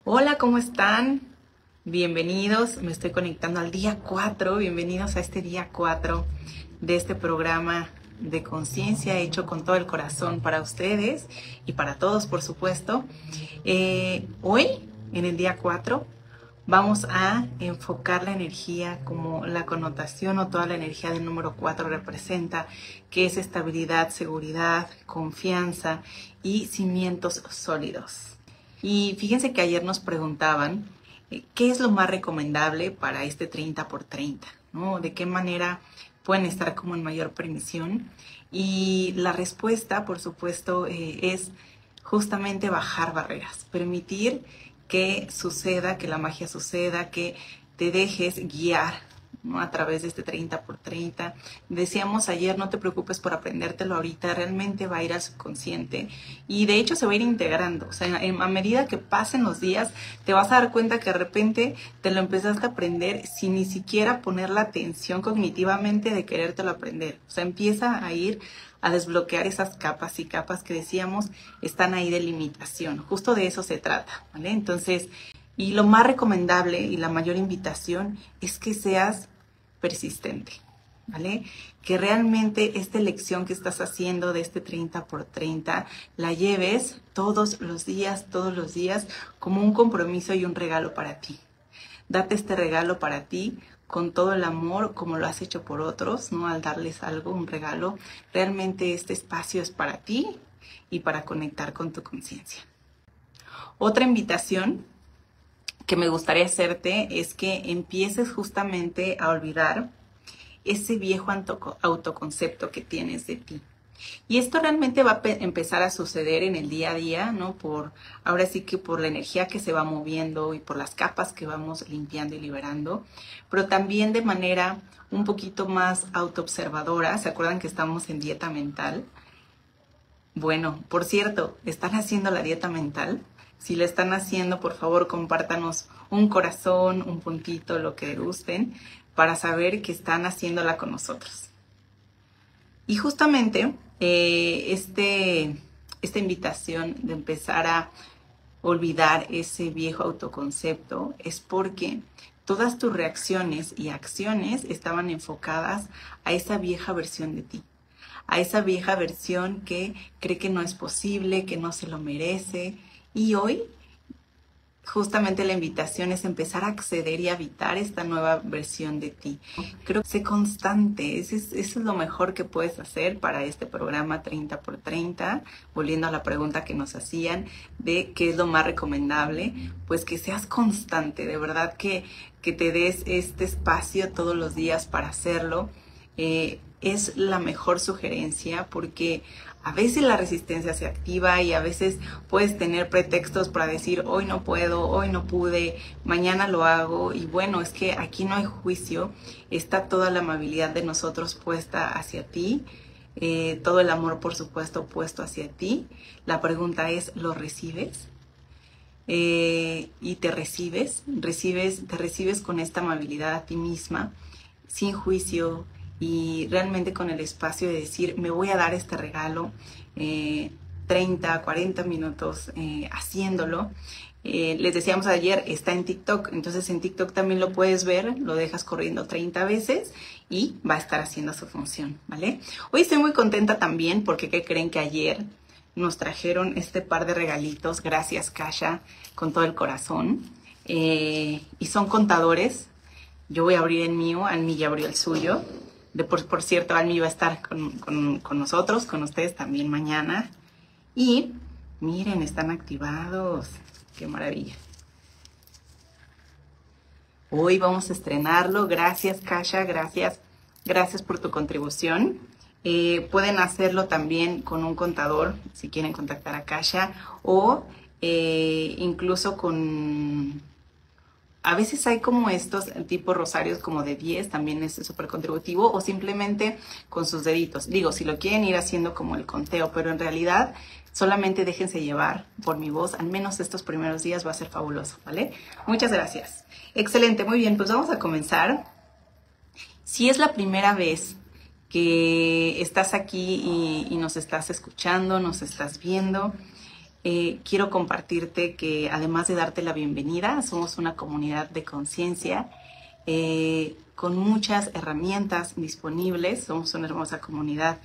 Hola, ¿cómo están? Bienvenidos, me estoy conectando al día 4, bienvenidos a este día 4 de este programa de conciencia hecho con todo el corazón para ustedes y para todos, por supuesto. Hoy, en el día 4, vamos a enfocar la energía como la connotación o toda la energía del número 4 representa, que es estabilidad, seguridad, confianza y cimientos sólidos. Y fíjense que ayer nos preguntaban qué es lo más recomendable para este 30x30, ¿no? ¿De qué manera pueden estar como en mayor permisión? Y la respuesta, por supuesto, es justamente bajar barreras, permitir que suceda, que la magia suceda, que te dejes guiar, ¿no? A través de este 30x30. Decíamos ayer, no te preocupes por aprendértelo ahorita, realmente va a ir al subconsciente y de hecho se va a ir integrando. O sea, a medida que pasen los días, te vas a dar cuenta que de repente te lo empezaste a aprender sin ni siquiera poner la atención cognitivamente de querértelo aprender. O sea, empieza a ir a desbloquear esas capas y capas que decíamos están ahí de limitación. Justo de eso se trata, ¿vale? Entonces, y lo más recomendable y la mayor invitación es que seas persistente, ¿vale? Que realmente esta elección que estás haciendo de este 30x30 la lleves todos los días, como un compromiso y un regalo para ti. Date este regalo para ti con todo el amor, como lo has hecho por otros, ¿no? Al darles algo, un regalo. Realmente este espacio es para ti y para conectar con tu conciencia. Otra invitación que me gustaría hacerte es que empieces justamente a olvidar ese viejo autoconcepto que tienes de ti. Y esto realmente va a empezar a suceder en el día a día, ¿no? Ahora sí que por la energía que se va moviendo y por las capas que vamos limpiando y liberando, pero también de manera un poquito más autoobservadora. ¿Se acuerdan que estamos en dieta mental? Bueno, por cierto, ¿están haciendo la dieta mental? Si la están haciendo, por favor, compártanos un corazón, un puntito, lo que gusten, para saber que están haciéndola con nosotros. Y justamente esta invitación de empezar a olvidar ese viejo autoconcepto es porque todas tus reacciones y acciones estaban enfocadas a esa vieja versión de ti. A esa vieja versión que cree que no es posible, que no se lo merece. Y hoy, justamente la invitación es empezar a acceder y a habitar esta nueva versión de ti. Creo que sé constante, eso es lo mejor que puedes hacer para este programa 30x30. Volviendo a la pregunta que nos hacían de qué es lo más recomendable, pues que seas constante, de verdad que te des este espacio todos los días para hacerlo. Es la mejor sugerencia porque a veces la resistencia se activa y a veces puedes tener pretextos para decir hoy no puedo, hoy no pude, mañana lo hago. Y bueno, es que aquí no hay juicio, está toda la amabilidad de nosotros puesta hacia ti, todo el amor, por supuesto, puesto hacia ti. La pregunta es, ¿lo recibes? Y te recibes con esta amabilidad a ti misma, sin juicio, y realmente con el espacio de decir, me voy a dar este regalo, 30, 40 minutos haciéndolo. Les decíamos ayer, está en TikTok, entonces en TikTok también lo puedes ver, lo dejas corriendo 30 veces y va a estar haciendo su función, ¿vale? Hoy estoy muy contenta también porque ¿qué creen? Que ayer nos trajeron este par de regalitos, gracias Kasha, con todo el corazón, y son contadores. Yo voy a abrir el mío, Almi ya abrió el suyo. Por cierto, Almi va a estar con nosotros, con ustedes también mañana. Y miren, están activados. ¡Qué maravilla! Hoy vamos a estrenarlo. Gracias, Kasha. Gracias por tu contribución. Pueden hacerlo también con un contador, si quieren contactar a Kasha. O incluso con... A veces hay como estos tipo rosarios como de 10, también es súper contributivo, o simplemente con sus deditos. Digo, si lo quieren ir haciendo como el conteo, pero en realidad solamente déjense llevar por mi voz, al menos estos primeros días va a ser fabuloso, ¿vale? Muchas gracias. Excelente, muy bien, pues vamos a comenzar. Si es la primera vez que estás aquí y nos estás escuchando, nos estás viendo, quiero compartirte que además de darte la bienvenida, somos una comunidad de conciencia con muchas herramientas disponibles. Somos una hermosa comunidad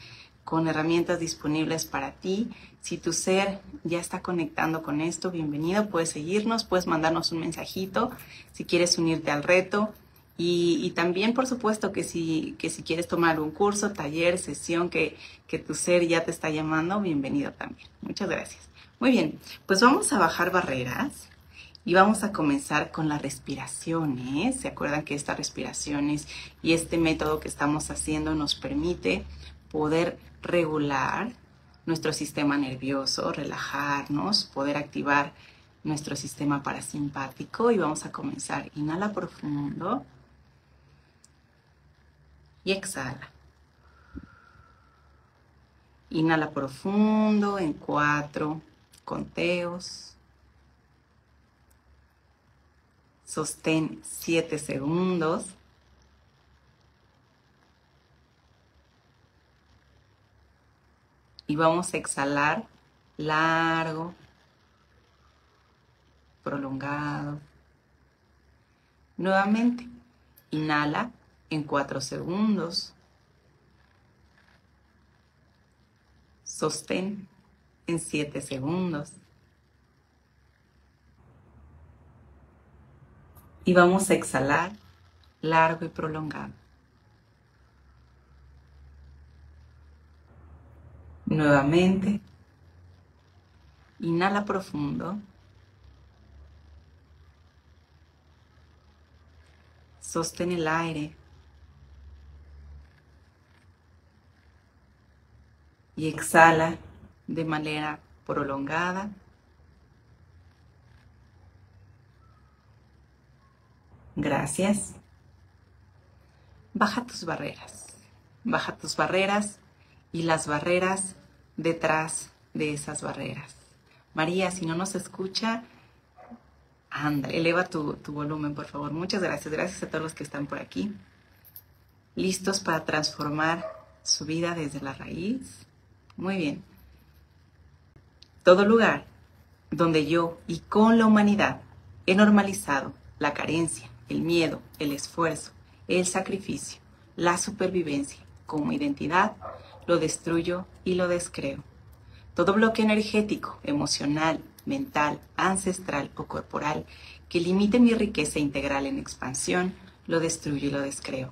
con herramientas disponibles para ti. Si tu ser ya está conectando con esto, bienvenido. Puedes seguirnos, puedes mandarnos un mensajito si quieres unirte al reto. Y también, por supuesto, que si quieres tomar un curso, taller, sesión, que tu ser ya te está llamando, bienvenido también. Muchas gracias. Muy bien, pues vamos a bajar barreras y vamos a comenzar con las respiraciones. ¿Se acuerdan que estas respiraciones y este método que estamos haciendo nos permite poder regular nuestro sistema nervioso, relajarnos, poder activar nuestro sistema parasimpático? Y vamos a comenzar. Inhala profundo y exhala. Inhala profundo en 4 conteos. Sostén 7 segundos. Y vamos a exhalar largo, prolongado. Nuevamente, inhala en 4 segundos. Sostén en 7 segundos. Y vamos a exhalar largo y prolongado. Nuevamente, inhala profundo. Sostén el aire. Y exhala de manera prolongada. Gracias. Baja tus barreras. Baja tus barreras y las barreras detrás de esas barreras. María, si no nos escucha, anda, eleva tu volumen, por favor. Muchas gracias. Gracias a todos los que están por aquí. ¿Listos para transformar su vida desde la raíz? Muy bien. Todo lugar donde yo y con la humanidad he normalizado la carencia, el miedo, el esfuerzo, el sacrificio, la supervivencia como identidad, lo destruyo y lo descreo. Todo bloque energético, emocional, mental, ancestral o corporal que limite mi riqueza integral en expansión, lo destruyo y lo descreo.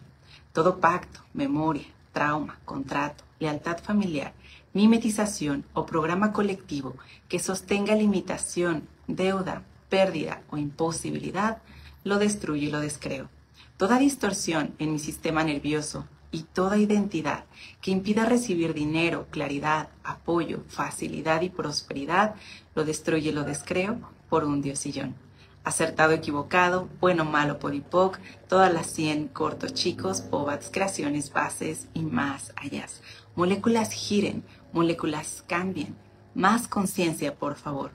Todo pacto, memoria, trauma, contrato, lealtad familiar, mimetización o programa colectivo que sostenga limitación, deuda, pérdida o imposibilidad, lo destruyo y lo descreo. Toda distorsión en mi sistema nervioso y toda identidad que impida recibir dinero, claridad, apoyo, facilidad y prosperidad, lo destruyo y lo descreo por un diosillón. Acertado, equivocado, bueno, malo, podipoc, todas las 100, cortos, chicos, povats, creaciones, bases y más allá. Moléculas giren, moléculas cambien. Más conciencia, por favor.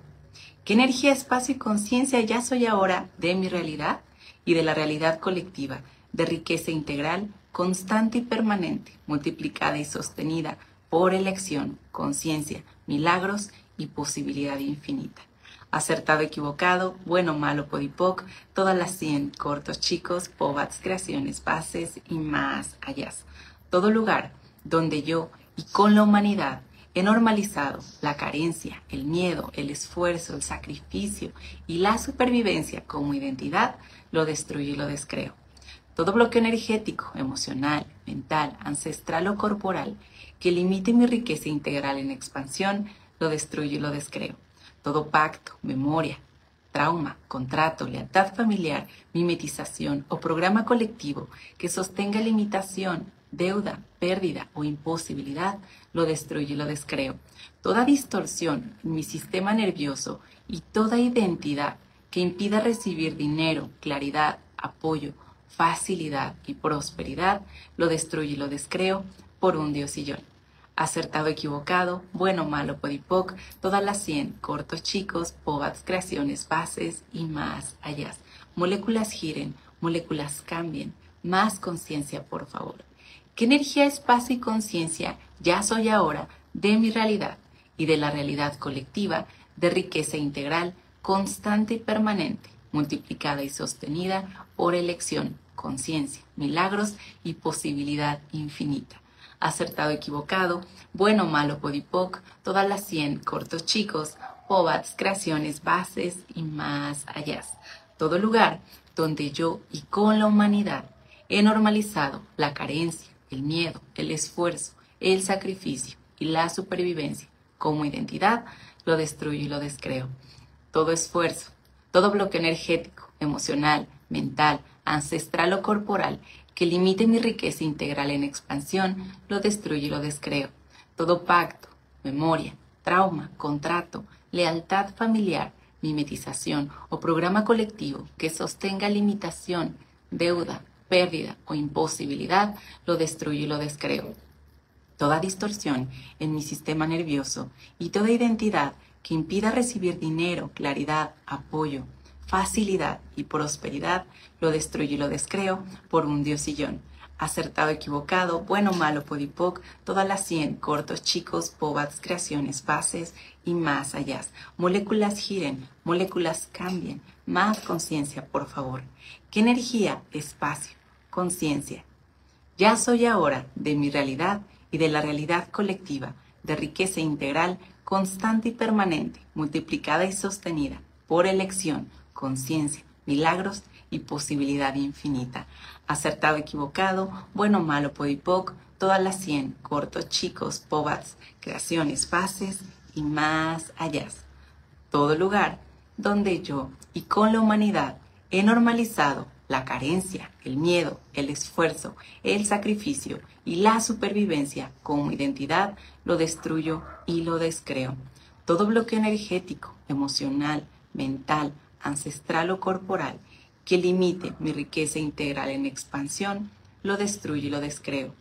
¿Qué energía, espacio y conciencia ya soy ahora de mi realidad y de la realidad colectiva, de riqueza integral, constante y permanente, multiplicada y sostenida por elección, conciencia, milagros y posibilidad infinita? Acertado, equivocado, bueno, malo, podipoc, todas las 100, cortos, chicos, povats, creaciones, bases y más allá. Todo lugar donde yo y con la humanidad he normalizado la carencia, el miedo, el esfuerzo, el sacrificio y la supervivencia como identidad, lo destruyo y lo descreo. Todo bloqueo energético, emocional, mental, ancestral o corporal que limite mi riqueza integral en expansión, lo destruyo y lo descreo. Todo pacto, memoria, trauma, contrato, lealtad familiar, mimetización o programa colectivo que sostenga limitación, deuda, pérdida o imposibilidad, lo destruyo y lo descreo. Toda distorsión en mi sistema nervioso y toda identidad que impida recibir dinero, claridad, apoyo, facilidad y prosperidad, lo destruyo y lo descreo por un diosillón. Acertado, equivocado, bueno, malo, podipoc, todas las 100, cortos, chicos, povats, creaciones, bases y más allá. Moléculas giren, moléculas cambien. Más conciencia, por favor. ¿Qué energía, espacio y conciencia ya soy ahora de mi realidad y de la realidad colectiva, de riqueza integral, constante y permanente, multiplicada y sostenida por elección, conciencia, milagros y posibilidad infinita. Acertado, equivocado, bueno, malo, podipoc, todas las 100, cortos, chicos, pobats, creaciones, bases y más allá. Todo lugar donde yo y con la humanidad he normalizado la carencia, el miedo, el esfuerzo, el sacrificio y la supervivencia como identidad, lo destruyo y lo descreo. Todo esfuerzo, todo bloque energético, emocional, mental, ancestral o corporal que limite mi riqueza integral en expansión, lo destruyo y lo descreo. Todo pacto, memoria, trauma, contrato, lealtad familiar, mimetización o programa colectivo que sostenga limitación, deuda, pérdida o imposibilidad, lo destruyo y lo descreo. Toda distorsión en mi sistema nervioso y toda identidad que impida recibir dinero, claridad, apoyo, facilidad y prosperidad, lo destruyo y lo descreo por un diosillón. Acertado, equivocado, bueno, malo, podipoc, todas las 100, cortos, chicos, pobats, creaciones, bases y más allá. Moléculas giren, moléculas cambien, más conciencia, por favor. ¿Qué energía, espacio, conciencia? Ya soy ahora de mi realidad y de la realidad colectiva, de riqueza integral, constante y permanente, multiplicada y sostenida por elección, conciencia, milagros y posibilidad infinita. Acertado, equivocado, bueno, malo, podipoc, todas las 100, cortos, chicos, pobats, creaciones, bases y más allá. Todo lugar donde yo y con la humanidad he normalizado la carencia, el miedo, el esfuerzo, el sacrificio y la supervivencia como identidad, lo destruyo y lo descreo. Todo bloqueo energético, emocional, mental, ancestral o corporal que limite mi riqueza integral en expansión, lo destruyo y lo descreo.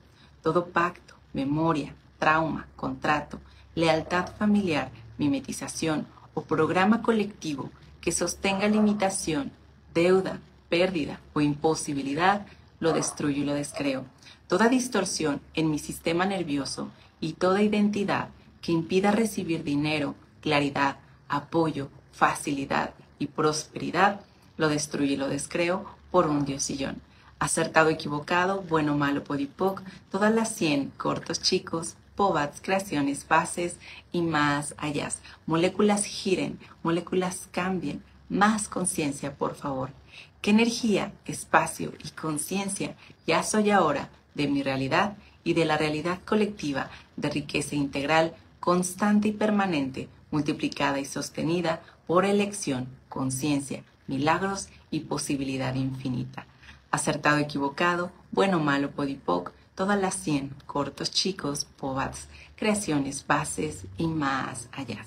Todo pacto, memoria, trauma, contrato, lealtad familiar, mimetización o programa colectivo que sostenga limitación, deuda, pérdida o imposibilidad, lo destruyo y lo descreo. Toda distorsión en mi sistema nervioso y toda identidad que impida recibir dinero, claridad, apoyo, facilidad y prosperidad, lo destruyo y lo descreo por un diosillón. Acertado, equivocado, bueno, malo, podipoc, todas las 100, cortos, chicos, pobats, creaciones, bases y más allá. Moléculas giren, moléculas cambien, más conciencia, por favor. ¿Qué energía, espacio y conciencia ya soy ahora de mi realidad y de la realidad colectiva de riqueza integral, constante y permanente, multiplicada y sostenida por elección, conciencia, milagros y posibilidad infinita? Acertado, equivocado, bueno, malo, podipoc, todas las 100, cortos, chicos, pobats, creaciones, bases y más allá.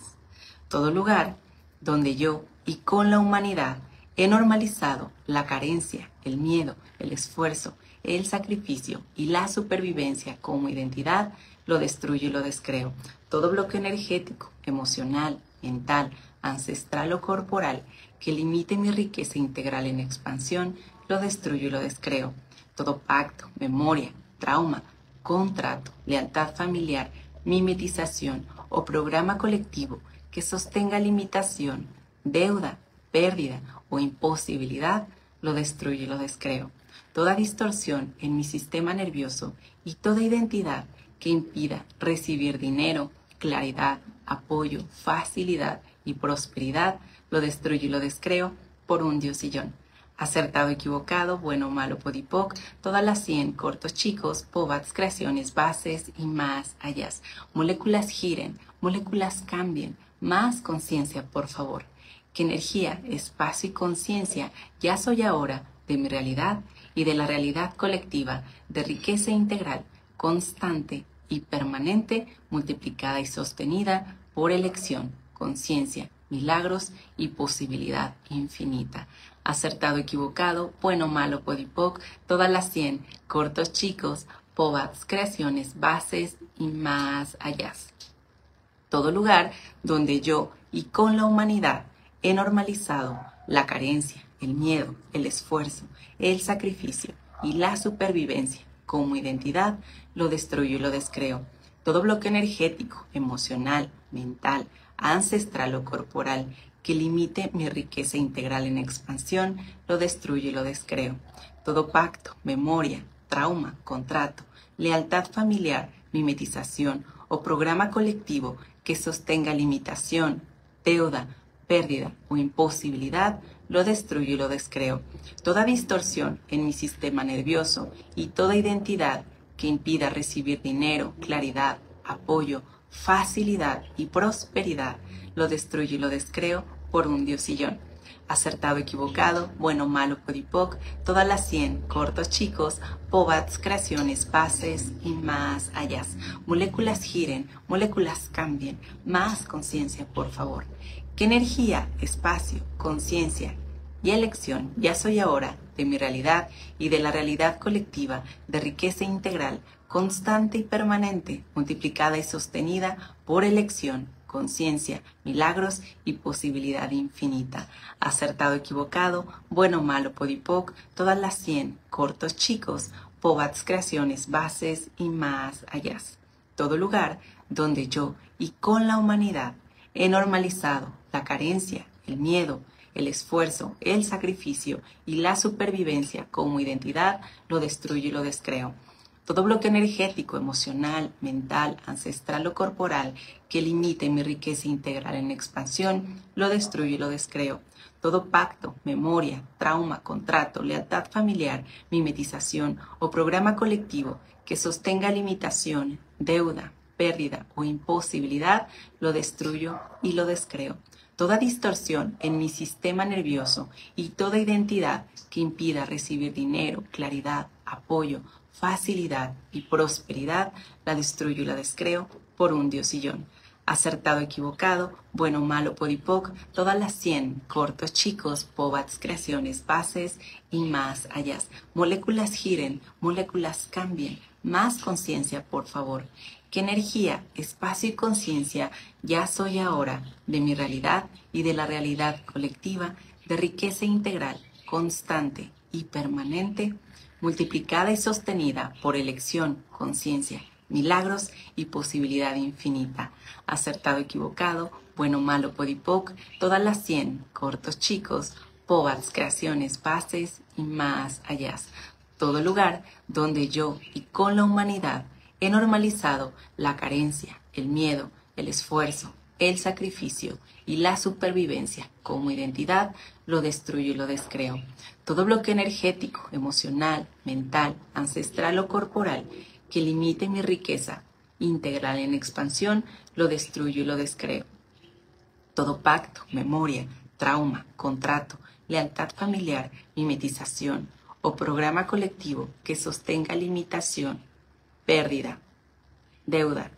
Todo lugar donde yo y con la humanidad he normalizado la carencia, el miedo, el esfuerzo, el sacrificio y la supervivencia como identidad, lo destruyo y lo descreo. Todo bloqueo energético, emocional, mental, ancestral o corporal que limite mi riqueza integral en expansión, lo destruyo y lo descreo. Todo pacto, memoria, trauma, contrato, lealtad familiar, mimetización o programa colectivo que sostenga limitación, deuda, pérdida o imposibilidad, lo destruyo y lo descreo. Toda distorsión en mi sistema nervioso y toda identidad que impida recibir dinero, claridad, apoyo, facilidad y prosperidad, lo destruyo y lo descreo por un diosillón. Acertado, equivocado, bueno, malo, podipoc, todas las 100, cortos, chicos, pobats, creaciones, bases y más allá. Moléculas giren, moléculas cambien, más conciencia, por favor. ¿Qué energía, espacio y conciencia ya soy ahora de mi realidad y de la realidad colectiva de riqueza integral, constante y permanente, multiplicada y sostenida por elección, conciencia, milagros y posibilidad infinita? Acertado, equivocado, bueno, malo, podipoc, todas las 100, cortos, chicos, pobats, creaciones, bases y más allá. Todo lugar donde yo y con la humanidad he normalizado la carencia, el miedo, el esfuerzo, el sacrificio y la supervivencia como identidad, lo destruyo y lo descreo. Todo bloqueo energético, emocional, mental, ancestral o corporal que limite mi riqueza integral en expansión, lo destruyo y lo descreo. Todo pacto, memoria, trauma, contrato, lealtad familiar, mimetización o programa colectivo que sostenga limitación, deuda, pérdida o imposibilidad, lo destruyo y lo descreo. Toda distorsión en mi sistema nervioso y toda identidad que impida recibir dinero, claridad, apoyo, facilidad y prosperidad, lo destruyo y lo descreo por un diosillón. Acertado, equivocado, bueno, malo, podipoc, todas las 100, cortos, chicos, pobats, creaciones, bases y más allá. Moléculas giren, moléculas cambien, más conciencia, por favor. ¿Qué energía, espacio, conciencia y elección ya soy ahora de mi realidad y de la realidad colectiva de riqueza integral, constante y permanente, multiplicada y sostenida por elección, conciencia, milagros y posibilidad infinita? Acertado, equivocado, bueno, malo, podipoc, todas las 100, cortos, chicos, pobats, creaciones, bases y más allá. Todo lugar donde yo y con la humanidad he normalizado la carencia, el miedo, el esfuerzo, el sacrificio y la supervivencia como identidad, lo destruyo y lo descreo. Todo bloque energético, emocional, mental, ancestral o corporal que limite mi riqueza integral en expansión, lo destruyo y lo descreo. Todo pacto, memoria, trauma, contrato, lealtad familiar, mimetización o programa colectivo que sostenga limitación, deuda, pérdida o imposibilidad, lo destruyo y lo descreo. Toda distorsión en mi sistema nervioso y toda identidad que impida recibir dinero, claridad, apoyo, facilidad y prosperidad, la destruyo y la descreo por un diosillón. Acertado, equivocado, bueno, malo, podipoc, todas las 100, cortos, chicos, pobats, creaciones, bases y más allá. Moléculas giren, moléculas cambien, más conciencia, por favor. ¿Qué energía, espacio y conciencia ya soy ahora de mi realidad y de la realidad colectiva de riqueza integral, constante y permanente, multiplicada y sostenida por elección, conciencia, milagros y posibilidad infinita? Acertado, equivocado, bueno, malo, podipoc, todas las 100, cortos, chicos, pobats, creaciones, bases y más allá. Todo lugar donde yo y con la humanidad he normalizado la carencia, el miedo, el esfuerzo, el sacrificio y la supervivencia como identidad, lo destruyo y lo descreo. Todo bloque energético, emocional, mental, ancestral o corporal que limite mi riqueza integral en expansión, lo destruyo y lo descreo. Todo pacto, memoria, trauma, contrato, lealtad familiar, mimetización o programa colectivo que sostenga limitación, pérdida, deuda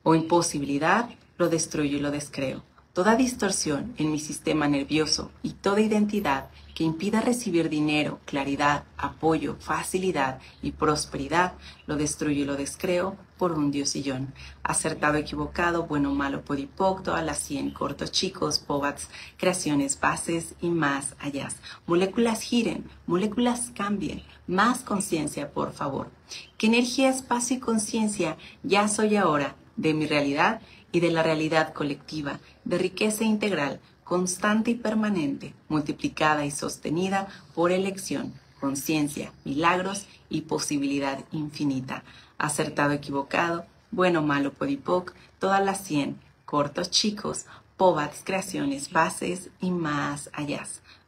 o imposibilidad, lo destruyo y lo descreo. Toda distorsión en mi sistema nervioso y toda identidad que impida recibir dinero, claridad, apoyo, facilidad y prosperidad, lo destruyo y lo descreo por un diosillón. Acertado, equivocado, bueno, malo, podipoc, todas las 100, cortos, chicos, pobats, creaciones, bases y más allá. Moléculas giren, moléculas cambien, más conciencia, por favor. ¿Qué energía, espacio y conciencia ya soy ahora de mi realidad y de la realidad colectiva de riqueza integral, constante y permanente, multiplicada y sostenida por elección, conciencia, milagros y posibilidad infinita? Acertado, equivocado, bueno, malo, podipoc, todas las 100, cortos, chicos, pobats, creaciones, bases y más allá.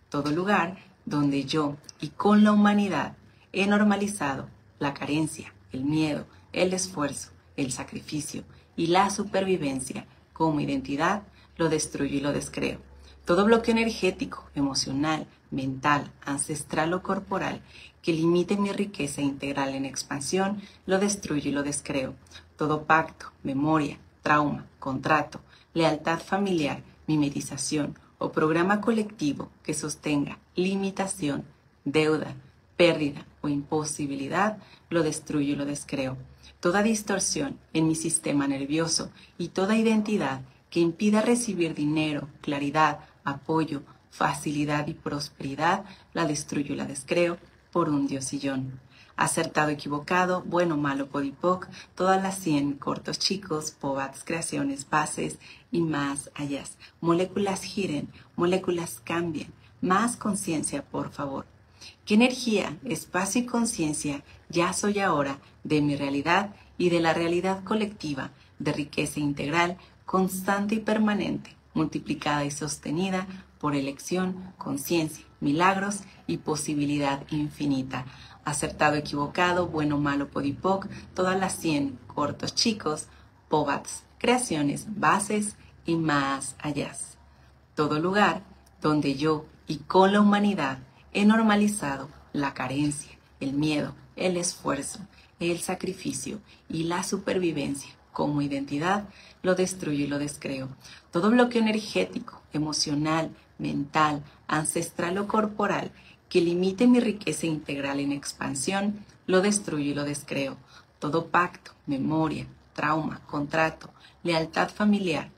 Todo lugar donde yo y con la humanidad he normalizado la carencia, el miedo, el esfuerzo, el sacrificio y la supervivencia como identidad, lo destruyo y lo descreo. Todo bloque energético, emocional, mental, ancestral o corporal que limite mi riqueza integral en expansión, lo destruyo y lo descreo. Todo pacto, memoria, trauma, contrato, lealtad familiar, mimetización o programa colectivo que sostenga limitación, deuda, pérdida o imposibilidad, lo destruyo y lo descreo. Toda distorsión en mi sistema nervioso y toda identidad que impida recibir dinero, claridad, apoyo, facilidad y prosperidad, la destruyo y la descreo por un diosillón. Acertado, equivocado, bueno, malo, podipoc, todas las 100, cortos, chicos, pobats, creaciones, bases y más allá. Moléculas giren, moléculas cambien. Más conciencia, por favor. ¿Qué energía, espacio y conciencia ya soy ahora de mi realidad y de la realidad colectiva, de riqueza integral, constante y permanente, multiplicada y sostenida por elección, conciencia, milagros y posibilidad infinita? Acertado, equivocado, bueno, malo, podipoc, todas las 100, cortos, chicos, pobats, creaciones, bases y más allá. Todo lugar donde yo y con la humanidad he normalizado la carencia, el miedo, el esfuerzo, el sacrificio y la supervivencia como identidad, lo destruyo y lo descreo. Todo bloqueo energético, emocional, mental, ancestral o corporal que limite mi riqueza integral en expansión, lo destruyo y lo descreo. Todo pacto, memoria, trauma, contrato, lealtad familiar,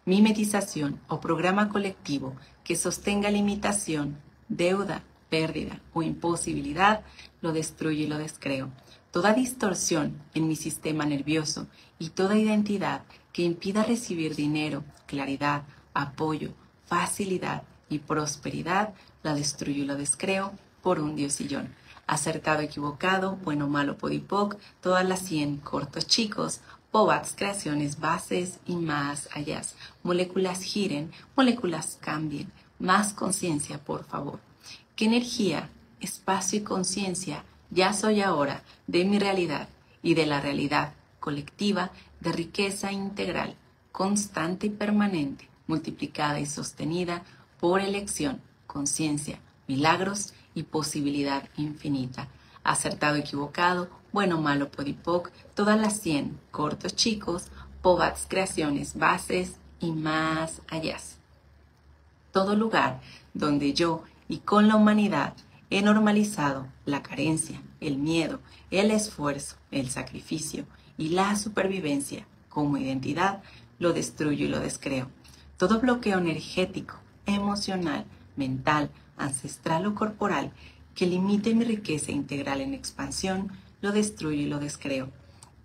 mimetización o programa colectivo que sostenga limitación, deuda, pérdida o imposibilidad, lo destruyo y lo descreo. Toda distorsión en mi sistema nervioso y toda identidad que impida recibir dinero, claridad, apoyo, facilidad y prosperidad, la destruyo y lo descreo por un diosillón. Acertado, equivocado, bueno, malo, podipoc, todas las 100, cortos, chicos, pobats, creaciones, bases y más allá. Moléculas giren, moléculas cambien. Más conciencia, por favor. ¿Qué energía, espacio y conciencia ya soy ahora de mi realidad y de la realidad colectiva de riqueza integral, constante y permanente, multiplicada y sostenida por elección, conciencia, milagros y posibilidad infinita? Acertado, equivocado, bueno, malo, podipoc, todas las 100, cortos, chicos, pobats, creaciones, bases y más allá. Todo lugar donde yo y con la humanidad he normalizado la carencia, el miedo, el esfuerzo, el sacrificio y la supervivencia como identidad, lo destruyo y lo descreo. Todo bloqueo energético, emocional, mental, ancestral o corporal que limite mi riqueza integral en expansión, lo destruyo y lo descreo.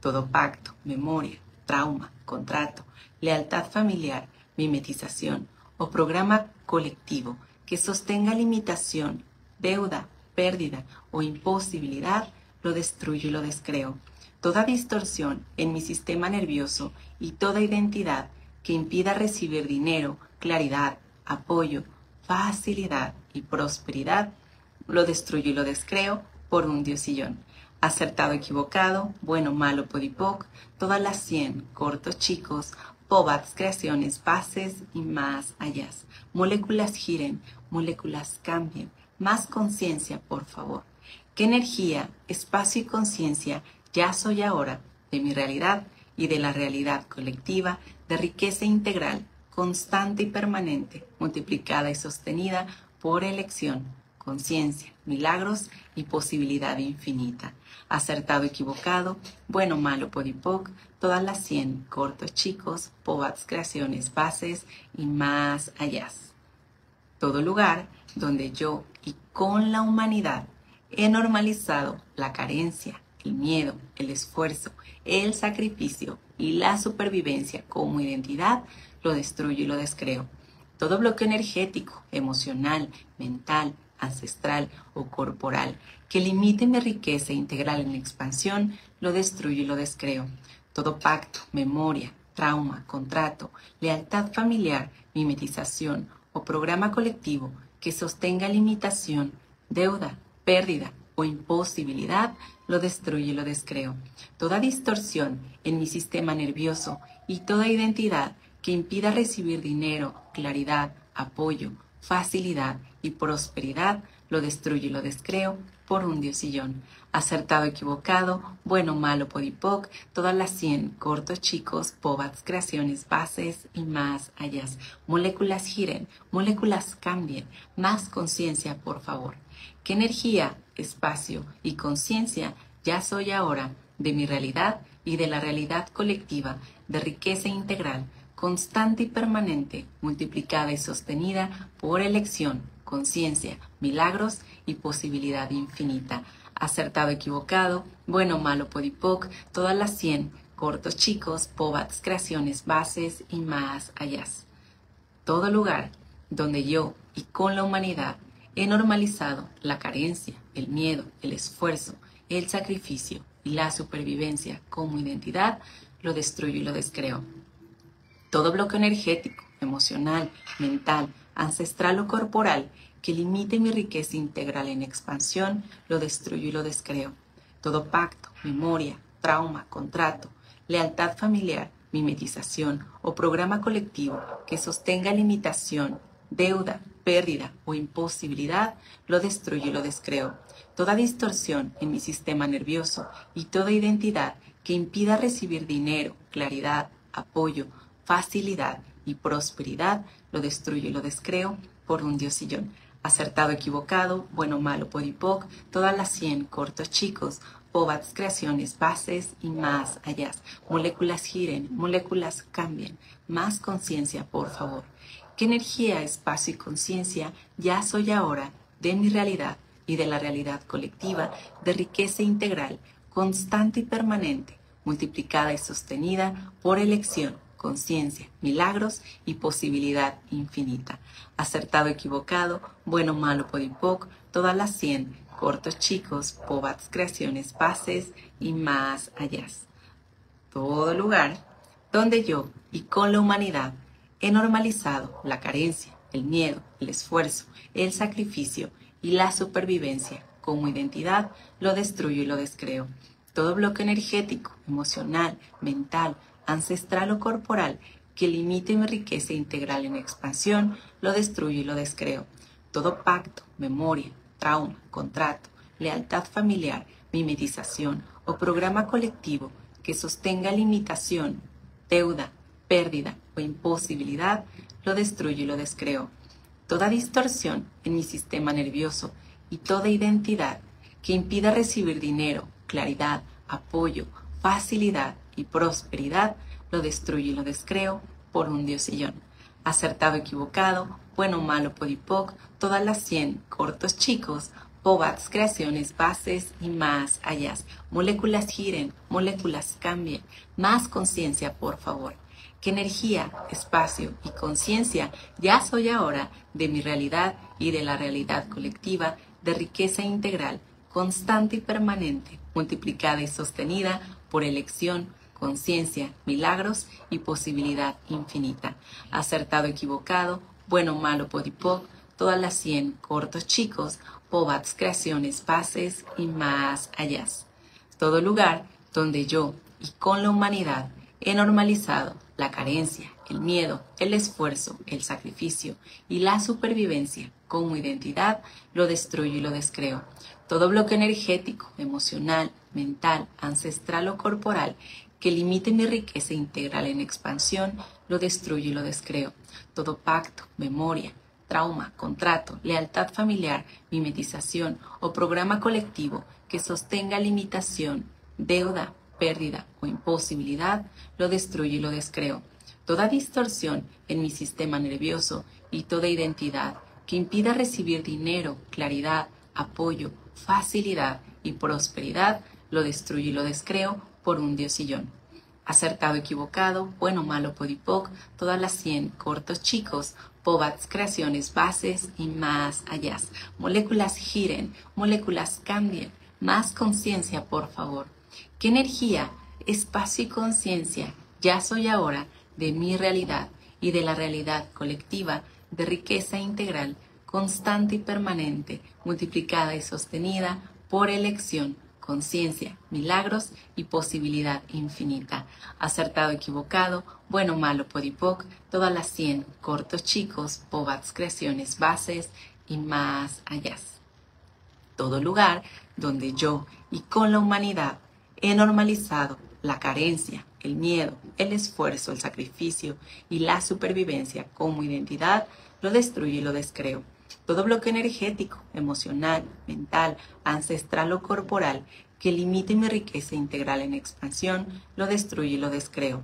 Todo pacto, memoria, trauma, contrato, lealtad familiar, mimetización o programa colectivo que sostenga limitación, deuda, pérdida o imposibilidad, lo destruyo y lo descreo. Toda distorsión en mi sistema nervioso y toda identidad que impida recibir dinero, claridad, apoyo, facilidad y prosperidad, lo destruyo y lo descreo por un diosillón. Acertado, equivocado, bueno, malo, podipoc, todas las 100, cortos, chicos, pobats, creaciones, bases y más allá. Moléculas giren, moléculas cambien. Más conciencia, por favor. ¿Qué energía, espacio y conciencia ya soy ahora de mi realidad y de la realidad colectiva de riqueza integral, constante y permanente, multiplicada y sostenida por elección, conciencia, milagros y posibilidad infinita? Acertado, equivocado, bueno, malo, podipoc, todas las 100, cortos, chicos, pobats, creaciones, bases y más allá. Todo lugar donde yo y con la humanidad he normalizado la carencia, el miedo, el esfuerzo, el sacrificio y la supervivencia como identidad, lo destruyo y lo descreo. Todo bloqueo energético, emocional, mental, ancestral o corporal que limite mi riqueza integral en expansión, lo destruyo y lo descreo. Todo pacto, memoria, trauma, contrato, lealtad familiar, mimetización o programa colectivo que sostenga limitación, deuda, pérdida o imposibilidad, lo destruyo y lo descreo. Toda distorsión en mi sistema nervioso y toda identidad que impida recibir dinero, claridad, apoyo, facilidad y prosperidad, lo destruyo y lo descreo por un diosillón. Acertado, equivocado, bueno, malo, podipoc, todas las 100, cortos, chicos, pobats, creaciones, bases y más allá. Moléculas giren, moléculas cambien. Más conciencia, por favor. ¿Qué energía, espacio y conciencia ya soy ahora de mi realidad y de la realidad colectiva de riqueza integral, constante y permanente, multiplicada y sostenida por elección, conciencia, milagros y posibilidad infinita. Acertado, equivocado, bueno, malo, podipoc, todas las 100, cortos, chicos, pobats, creaciones, bases y más allá. Todo lugar donde yo y con la humanidad he normalizado la carencia, el miedo, el esfuerzo, el sacrificio y la supervivencia como identidad, lo destruyo y lo descreo. Todo bloqueo energético, emocional, mental, ancestral o corporal que limite mi riqueza integral en expansión, lo destruyo y lo descreo. Todo pacto, memoria, trauma, contrato, lealtad familiar, mimetización o programa colectivo que sostenga limitación, deuda, pérdida o imposibilidad, lo destruyo y lo descreo. Toda distorsión en mi sistema nervioso y toda identidad que impida recibir dinero, claridad, apoyo, facilidad y prosperidad, lo destruyo y lo descreo por un diosillón. Acertado, equivocado, bueno, malo, podipoc, todas las 100, cortos, chicos, pobats, creaciones, bases y más allá. Moléculas giren, moléculas cambien. Más conciencia, por favor. ¿Qué energía, espacio y conciencia ya soy ahora de mi realidad y de la realidad colectiva de riqueza integral, constante y permanente, multiplicada y sostenida por elección, conciencia, milagros y posibilidad infinita? Acertado, equivocado, bueno, malo, podipoc, todas las 100, cortos, chicos, pobats, creaciones, bases y más allá. Todo lugar donde yo y con la humanidad he normalizado la carencia, el miedo, el esfuerzo, el sacrificio y la supervivencia como identidad, lo destruyo y lo descreo. Todo bloque energético, emocional, mental, ancestral o corporal que limite mi riqueza integral en expansión, lo destruyo y lo descreo. Todo pacto, memoria, trauma, contrato, lealtad familiar, mimetización o programa colectivo que sostenga limitación, deuda, pérdida o imposibilidad, lo destruyo y lo descreo. Toda distorsión en mi sistema nervioso y toda identidad que impida recibir dinero, claridad, apoyo, facilidad y prosperidad, lo destruyo y lo descreo por un diosillón. Acertado, equivocado, bueno, malo, podipoc, todas las 100, cortos, chicos, pobats, creaciones, bases y más allá. Moléculas giren, moléculas cambien. Más conciencia, por favor. ¿Qué energía, espacio y conciencia ya soy ahora de mi realidad y de la realidad colectiva de riqueza integral, constante y permanente, multiplicada y sostenida por elección, conciencia, milagros y posibilidad infinita? Acertado, equivocado, bueno, malo, podipoc, todas las 100, cortos, chicos, pobats, creaciones, bases y más allá. Todo lugar donde yo y con la humanidad he normalizado la carencia, el miedo, el esfuerzo, el sacrificio y la supervivencia como identidad, lo destruyo y lo descreo. Todo bloque energético, emocional, mental, ancestral o corporal que limite mi riqueza integral en expansión, lo destruyo y lo descreo. Todo pacto, memoria, trauma, contrato, lealtad familiar, mimetización o programa colectivo que sostenga limitación, deuda, pérdida o imposibilidad, lo destruyo y lo descreo. Toda distorsión en mi sistema nervioso y toda identidad que impida recibir dinero, claridad, apoyo, facilidad y prosperidad, lo destruyo y lo descreo por un diosillón. Acertado, equivocado, bueno, malo, podipoc, todas las 100, cortos, chicos, pobats, creaciones, bases y más allá. Moléculas giren, moléculas cambien. Más conciencia, por favor. ¿Qué energía, espacio y conciencia ya soy ahora de mi realidad y de la realidad colectiva de riqueza integral, constante y permanente, multiplicada y sostenida por elección, conciencia, milagros y posibilidad infinita? Acertado, equivocado, bueno, malo, podipoc, todas las 100, cortos, chicos, pobats, creaciones, bases y más allá. Todo lugar donde yo y con la humanidad he normalizado la carencia, el miedo, el esfuerzo, el sacrificio y la supervivencia como identidad, lo destruyo y lo descreo. Todo bloque energético, emocional, mental, ancestral o corporal que limite mi riqueza integral en expansión, lo destruyo y lo descreo.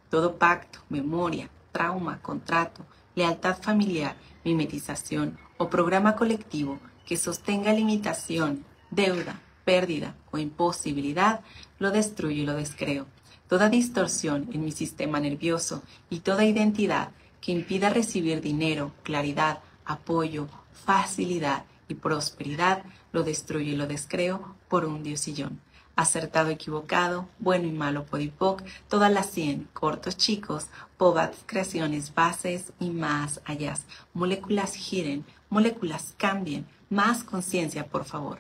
Todo pacto, memoria, trauma, contrato, lealtad familiar, mimetización o programa colectivo que sostenga limitación, deuda, pérdida o imposibilidad, lo destruyo y lo descreo. Toda distorsión en mi sistema nervioso y toda identidad que impida recibir dinero, claridad, apoyo, facilidad y prosperidad, lo destruyo y lo descreo por un diosillón. Acertado, equivocado, bueno y malo, podipoc, todas las 100, cortos, chicos, pobats, creaciones, bases y más allá. Moléculas giren, moléculas cambien, más conciencia, por favor.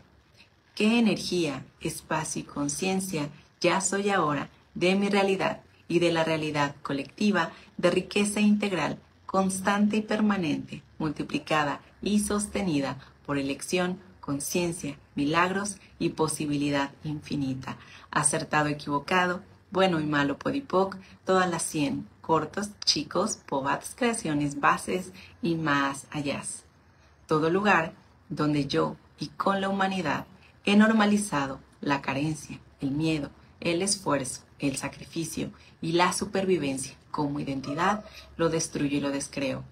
¿Qué energía, espacio y conciencia ya soy ahora de mi realidad y de la realidad colectiva de riqueza integral, constante y permanente, multiplicada y sostenida por elección, conciencia, milagros y posibilidad infinita? Acertado, equivocado, bueno y malo, podipoc, todas las 100, cortos, chicos, pobats, creaciones, bases y más allá. Todo lugar donde yo y con la humanidad he normalizado la carencia, el miedo, el esfuerzo, el sacrificio y la supervivencia como identidad, lo destruyo y lo descreo.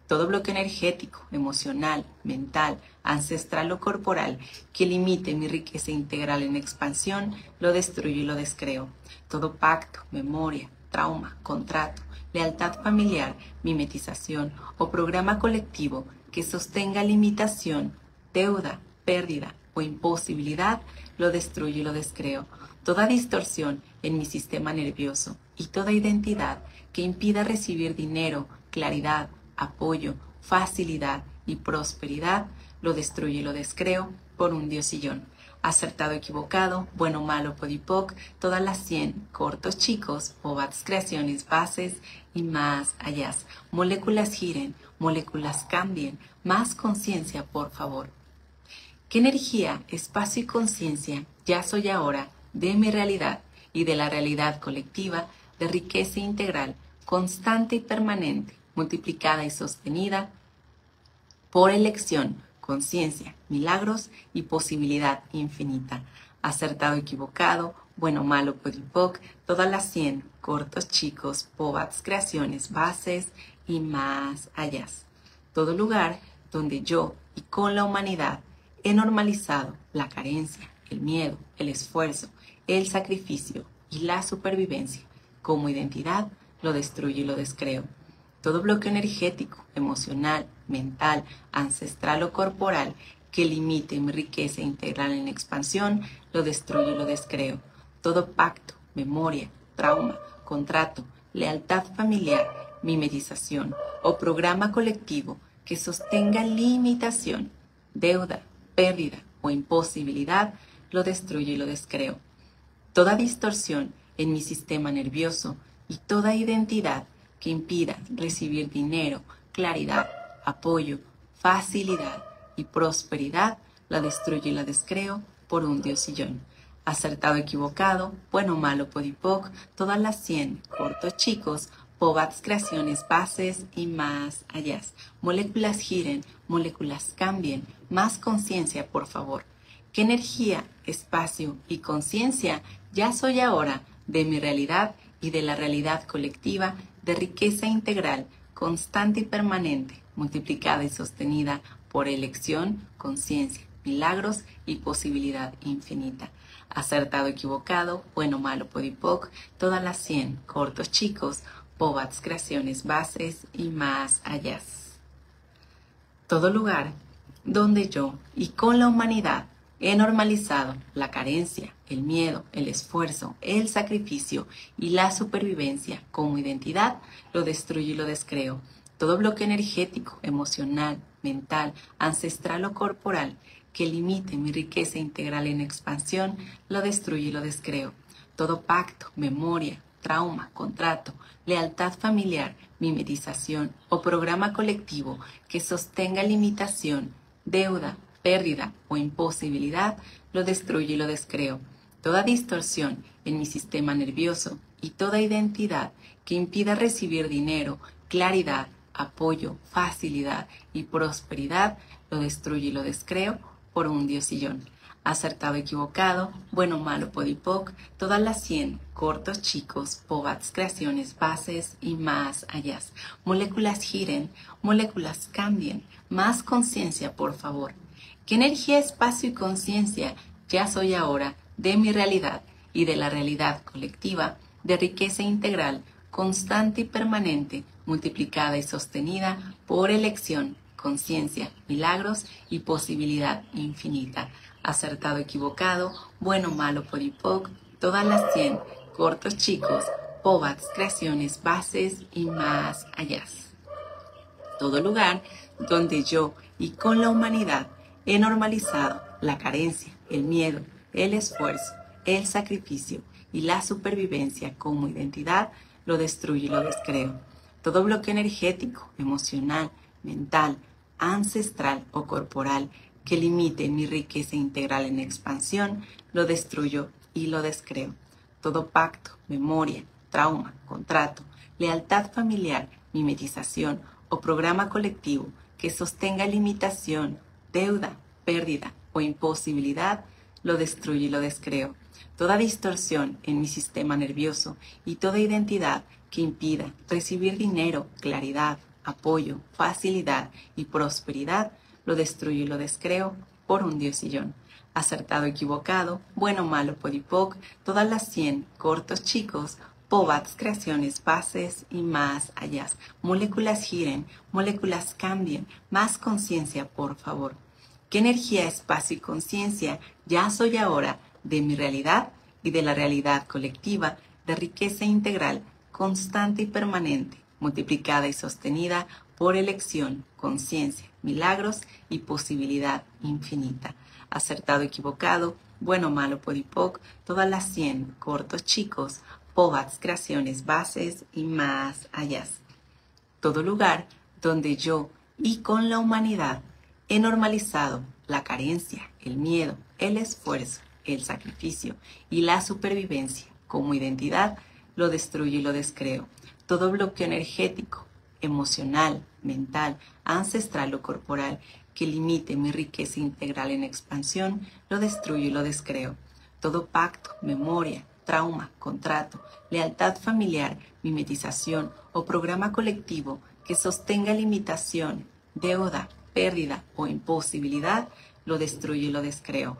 Todo bloque energético, emocional, mental, ancestral o corporal que limite mi riqueza integral en expansión, lo destruyo y lo descreo. Todo pacto, memoria, trauma, contrato, lealtad familiar, mimetización o programa colectivo que sostenga limitación, deuda, pérdida o imposibilidad, lo destruyo y lo descreo. Toda distorsión en mi sistema nervioso y toda identidad que impida recibir dinero, claridad, apoyo, facilidad y prosperidad, lo destruyo y lo descreo por un diosillón. Acertado, equivocado, bueno, malo, podipoc, todas las 100, cortos, chicos, pobats, creaciones, bases y más allá. Moléculas giren, moléculas cambien, más conciencia, por favor. ¿Qué energía, espacio y conciencia ya soy ahora de mi realidad y de la realidad colectiva de riqueza integral, constante y permanente, multiplicada y sostenida por elección, conciencia, milagros y posibilidad infinita? Acertado, equivocado, bueno, malo, podipoc, todas las 100, cortos, chicos, pobats, creaciones, bases y más allá. Todo lugar donde yo y con la humanidad he normalizado la carencia, el miedo, el esfuerzo, el sacrificio y la supervivencia como identidad, lo destruyo y lo descreo. Todo bloque energético, emocional, mental, ancestral o corporal que limite mi riqueza integral en expansión, lo destruyo y lo descreo. Todo pacto, memoria, trauma, contrato, lealtad familiar, mimetización o programa colectivo que sostenga limitación, deuda, pérdida o imposibilidad, lo destruyo y lo descreo. Toda distorsión en mi sistema nervioso y toda identidad que impida recibir dinero, claridad, apoyo, facilidad y prosperidad, la destruyo y la descreo por un diosillón. Acertado, equivocado, bueno, malo, podipoc, todas las 100, cortos, chicos, pobats, creaciones, bases y más allá. Moléculas giren, moléculas cambien, más conciencia, por favor. ¿Qué energía, espacio y conciencia ya soy ahora de mi realidad y de la realidad colectiva de riqueza integral, constante y permanente, multiplicada y sostenida por elección, conciencia, milagros y posibilidad infinita? Acertado, equivocado, bueno, malo, podipoc, todas las 100, cortos, chicos, pobats, creaciones, bases y más allá. Todo lugar donde yo y con la humanidad he normalizado la carencia, el miedo, el esfuerzo, el sacrificio y la supervivencia como identidad, lo destruyo y lo descreo. Todo bloque energético, emocional, mental, ancestral o corporal que limite mi riqueza integral en expansión, lo destruyo y lo descreo. Todo pacto, memoria, trauma, contrato, lealtad familiar, mimetización o programa colectivo que sostenga limitación, deuda, pérdida o imposibilidad, lo destruyo y lo descreo. Toda distorsión en mi sistema nervioso y toda identidad que impida recibir dinero, claridad, apoyo, facilidad y prosperidad, lo destruyo y lo descreo por un diosillón. Acertado, equivocado, bueno, malo, podipoc, todas las 100, cortos, chicos, pobats, creaciones, bases y más allá. Moléculas giren, moléculas cambien, más conciencia, por favor. ¿Qué energía, espacio y conciencia ya soy ahora de mi realidad y de la realidad colectiva, de riqueza integral, constante y permanente, multiplicada y sostenida por elección, conciencia, milagros y posibilidad infinita? Acertado, equivocado, bueno, malo, podipoc, todas las 100, cortos, chicos, pobats, creaciones, bases y más allá. Todo lugar donde yo y con la humanidad he normalizado la carencia, el miedo, el esfuerzo, el sacrificio y la supervivencia como identidad, lo destruyo y lo descreo. Todo bloqueo energético, emocional, mental, ancestral o corporal que limite mi riqueza integral en expansión, lo destruyo y lo descreo. Todo pacto, memoria, trauma, contrato, lealtad familiar, mimetización o programa colectivo que sostenga limitación, deuda, pérdida o imposibilidad, lo destruyo y lo descreo. Toda distorsión en mi sistema nervioso y toda identidad que impida recibir dinero, claridad, apoyo, facilidad y prosperidad, lo destruyo y lo descreo por un diosillón. Acertado, equivocado, bueno, malo, podipoc, todas las 100, cortos, chicos, pobats, creaciones, bases y más allá. Moléculas giren, moléculas cambien, más conciencia, por favor. ¿Qué energía, espacio y conciencia ya soy ahora de mi realidad y de la realidad colectiva, de riqueza integral, constante y permanente, multiplicada y sostenida por elección, conciencia, milagros y posibilidad infinita? Acertado, equivocado, bueno, malo, podipoc, todas las 100, cortos, chicos, pobats, creaciones, bases y más allá. Todo lugar donde yo y con la humanidad he normalizado la carencia, el miedo, el esfuerzo, el sacrificio y la supervivencia como identidad, lo destruyo y lo descreo. Todo bloqueo energético, emocional, mental, ancestral o corporal que limite mi riqueza integral en expansión, lo destruyo y lo descreo. Todo pacto, memoria, trauma, contrato, lealtad familiar, mimetización o programa colectivo que sostenga limitación, deuda, pérdida o imposibilidad, lo destruyo y lo descreo.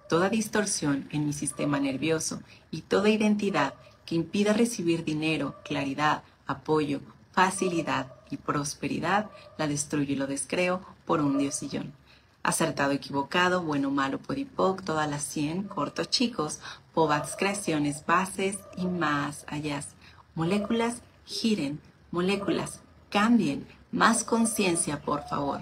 Toda distorsión en mi sistema nervioso y toda identidad que impida recibir dinero, claridad, apoyo, facilidad y prosperidad, la destruyo y lo descreo por un diosillón. Acertado, equivocado, bueno, malo, podipoc, todas las 100, cortos, chicos, pobats, creaciones, bases y más allá. Moléculas giren, moléculas cambien, más conciencia, por favor.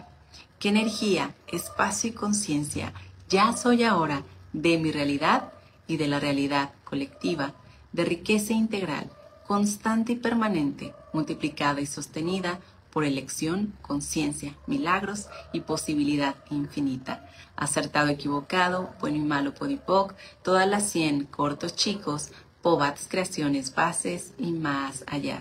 ¿Qué energía, espacio y conciencia ya soy ahora de mi realidad y de la realidad colectiva, de riqueza integral, constante y permanente, multiplicada y sostenida por elección, conciencia, milagros y posibilidad infinita? Acertado, equivocado, bueno y malo, podipoc, todas las 100, cortos, chicos, pobats, creaciones, bases y más allá.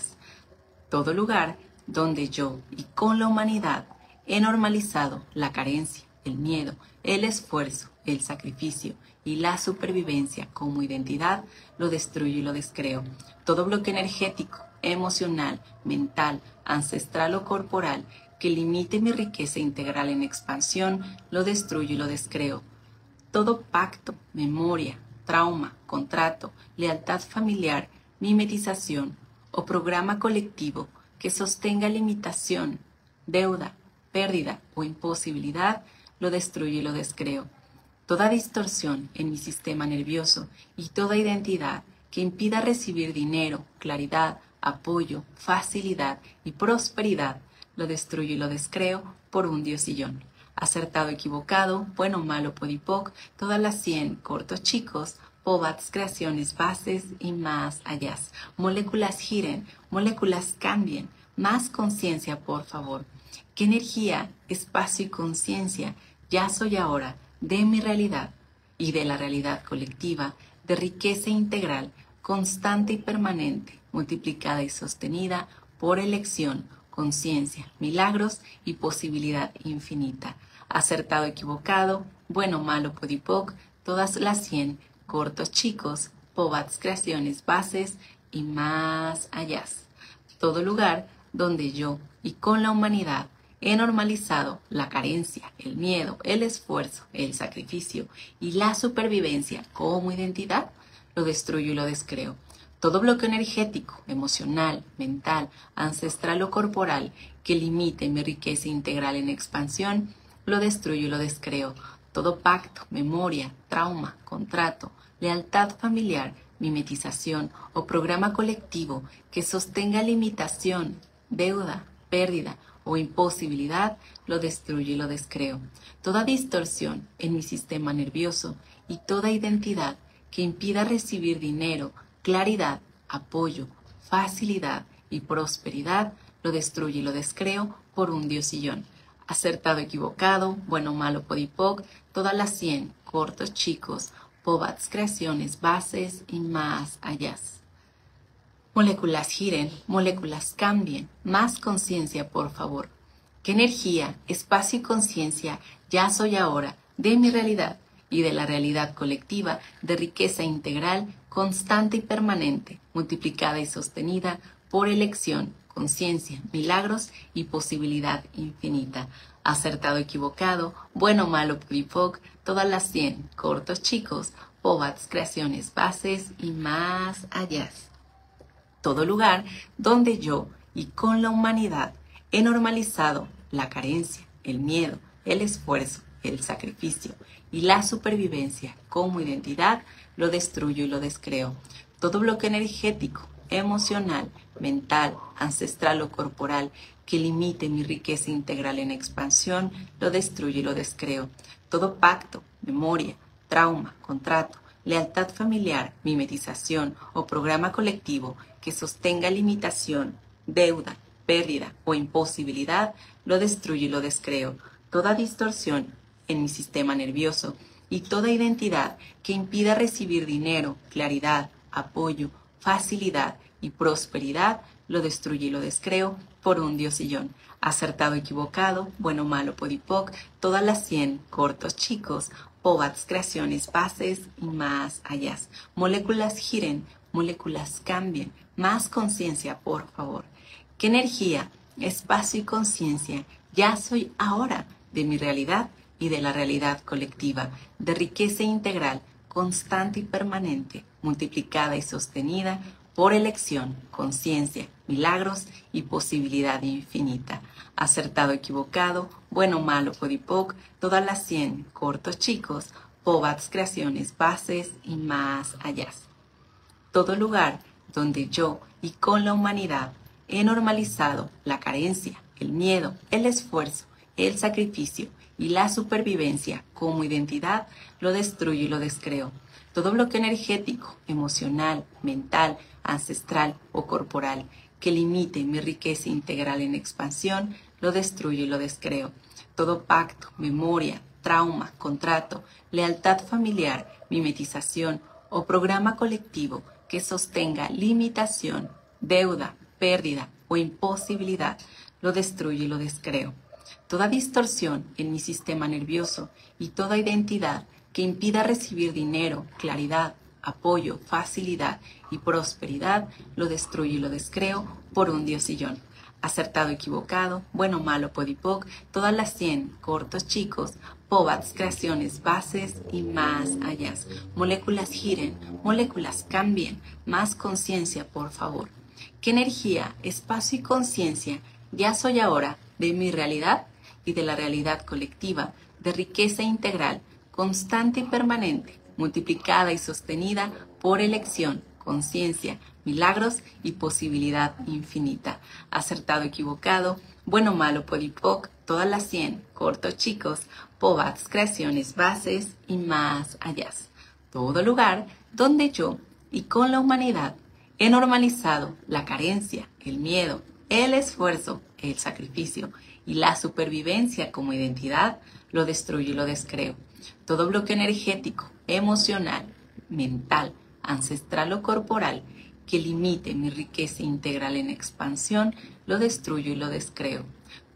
Todo lugar donde yo y con la humanidad he normalizado la carencia, el miedo, el esfuerzo, el sacrificio y la supervivencia como identidad, lo destruyo y lo descreo. Todo bloque energético, emocional, mental, ancestral o corporal que limite mi riqueza integral en expansión, lo destruyo y lo descreo. Todo pacto, memoria, trauma, contrato, lealtad familiar, mimetización o programa colectivo que sostenga limitación, deuda, pérdida o imposibilidad, lo destruyo y lo descreo. Toda distorsión en mi sistema nervioso y toda identidad que impida recibir dinero, claridad, apoyo, facilidad y prosperidad, lo destruyo y lo descreo por un diosillón. Acertado, equivocado, bueno, malo, podipoc, todas las 100, cortos, chicos, pobats, creaciones, bases y más allá. Moléculas giren, moléculas cambien, más conciencia, por favor. ¿Qué energía, espacio y conciencia ya soy ahora de mi realidad y de la realidad colectiva, de riqueza integral, constante y permanente, multiplicada y sostenida por elección, conciencia, milagros y posibilidad infinita? Acertado, equivocado, bueno, malo, podipoc, todas las 100, cortos, chicos, pobats, creaciones, bases y más allá. Todo lugar donde yo y con la humanidad he normalizado la carencia, el miedo, el esfuerzo, el sacrificio y la supervivencia como identidad, lo destruyo y lo descreo. Todo bloqueo energético, emocional, mental, ancestral o corporal que limite mi riqueza integral en expansión, lo destruyo y lo descreo. Todo pacto, memoria, trauma, contrato, lealtad familiar, mimetización o programa colectivo que sostenga limitación, deuda, pérdida o imposibilidad, lo destruyo y lo descreo. Toda distorsión en mi sistema nervioso y toda identidad que impida recibir dinero, claridad, apoyo, facilidad y prosperidad, lo destruyo y lo descreo por un diosillón. Acertado, equivocado, bueno, malo, podipoc, todas las 100, cortos, chicos, pobats, creaciones, bases y más allá. Moléculas giren, moléculas cambien, más conciencia, por favor. ¿Qué energía, espacio y conciencia ya soy ahora de mi realidad y de la realidad colectiva de riqueza integral, constante y permanente, multiplicada y sostenida por elección, conciencia, milagros y posibilidad infinita? Acertado, equivocado, bueno, malo, puripoc, todas las 100, cortos, chicos, pobats, creaciones, bases y más allá. Todo lugar donde yo y con la humanidad he normalizado la carencia, el miedo, el esfuerzo, el sacrificio y la supervivencia como identidad, lo destruyo y lo descreo. Todo bloque energético, emocional, mental, ancestral o corporal que limite mi riqueza integral en expansión, lo destruyo y lo descreo. Todo pacto, memoria, trauma, contrato, lealtad familiar, mimetización o programa colectivo que sostenga limitación, deuda, pérdida o imposibilidad, lo destruyo y lo descreo. Toda distorsión en mi sistema nervioso y toda identidad que impida recibir dinero, claridad, apoyo, facilidad y prosperidad, lo destruyo y lo descreo por un diosillón. Acertado, equivocado, bueno, malo, podipoc, todas las 100, cortos, chicos, pobats, creaciones, bases y más allá. Moléculas giren, moléculas cambien, más conciencia, por favor. ¿Qué energía, espacio y conciencia ya soy ahora de mi realidad y de la realidad colectiva, de riqueza integral, constante y permanente, multiplicada y sostenida por elección, conciencia, milagros y posibilidad infinita? Acertado, equivocado, bueno, malo, podipoc, todas las 100, cortos, chicos, pobats, creaciones, bases y más allá. Todo lugar donde yo y con la humanidad he normalizado la carencia, el miedo, el esfuerzo, el sacrificio y la supervivencia como identidad, lo destruyo y lo descreo. Todo bloque energético, emocional, mental, ancestral o corporal que limite mi riqueza integral en expansión, lo destruyo y lo descreo. Todo pacto, memoria, trauma, contrato, lealtad familiar, mimetización o programa colectivo que sostenga limitación, deuda, pérdida o imposibilidad, lo destruyo y lo descreo. Toda distorsión en mi sistema nervioso y toda identidad que impida recibir dinero, claridad, apoyo, facilidad y prosperidad, lo destruyo y lo descreo por un diosillón. Acertado, equivocado, bueno, malo, podipoc, todas las 100, cortos, chicos, pobats, creaciones, bases y más allá. Moléculas giren, moléculas cambien, más conciencia, por favor. ¿Qué energía, espacio y conciencia ya soy ahora de mi realidad y de la realidad colectiva, de riqueza integral, constante y permanente, multiplicada y sostenida por elección, conciencia, milagros y posibilidad infinita? Acertado, equivocado, bueno, malo, podipoc, todas las 100, cortos, chicos, pobats, creaciones, bases y más allá. Todo lugar donde yo y con la humanidad he normalizado la carencia, el miedo, el esfuerzo, el sacrificio y la supervivencia como identidad, lo destruyo y lo descreo. Todo bloque energético, emocional, mental, ancestral o corporal que limite mi riqueza integral en expansión, lo destruyo y lo descreo.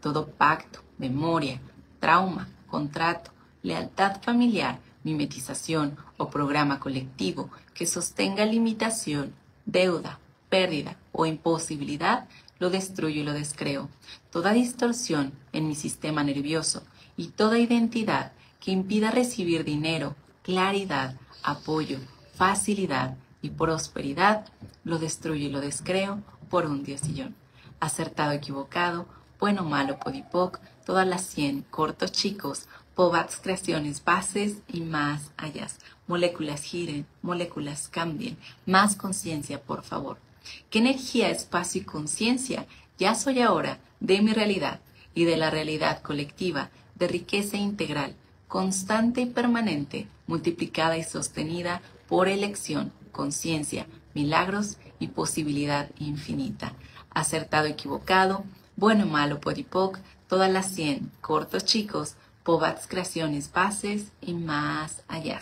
Todo pacto, memoria, trauma, contrato, lealtad familiar, mimetización o programa colectivo que sostenga limitación, deuda, pérdida o imposibilidad, lo destruyo y lo descreo. Toda distorsión en mi sistema nervioso y toda identidad que impida recibir dinero, claridad, apoyo, facilidad y prosperidad, lo destruyo y lo descreo por un diosillón. Acertado, equivocado, bueno, malo, podipoc, todas las 100, cortos, chicos, POVAX, creaciones, bases y más allá. Moléculas giren, moléculas cambien, más conciencia, por favor. ¿Qué energía, espacio y conciencia ya soy ahora de mi realidad y de la realidad colectiva, de riqueza integral, constante y permanente, multiplicada y sostenida por elección, conciencia, milagros y posibilidad infinita? Acertado, equivocado, bueno, malo, podipoc, todas las 100, cortos, chicos, POVAX, creaciones, bases y más allá.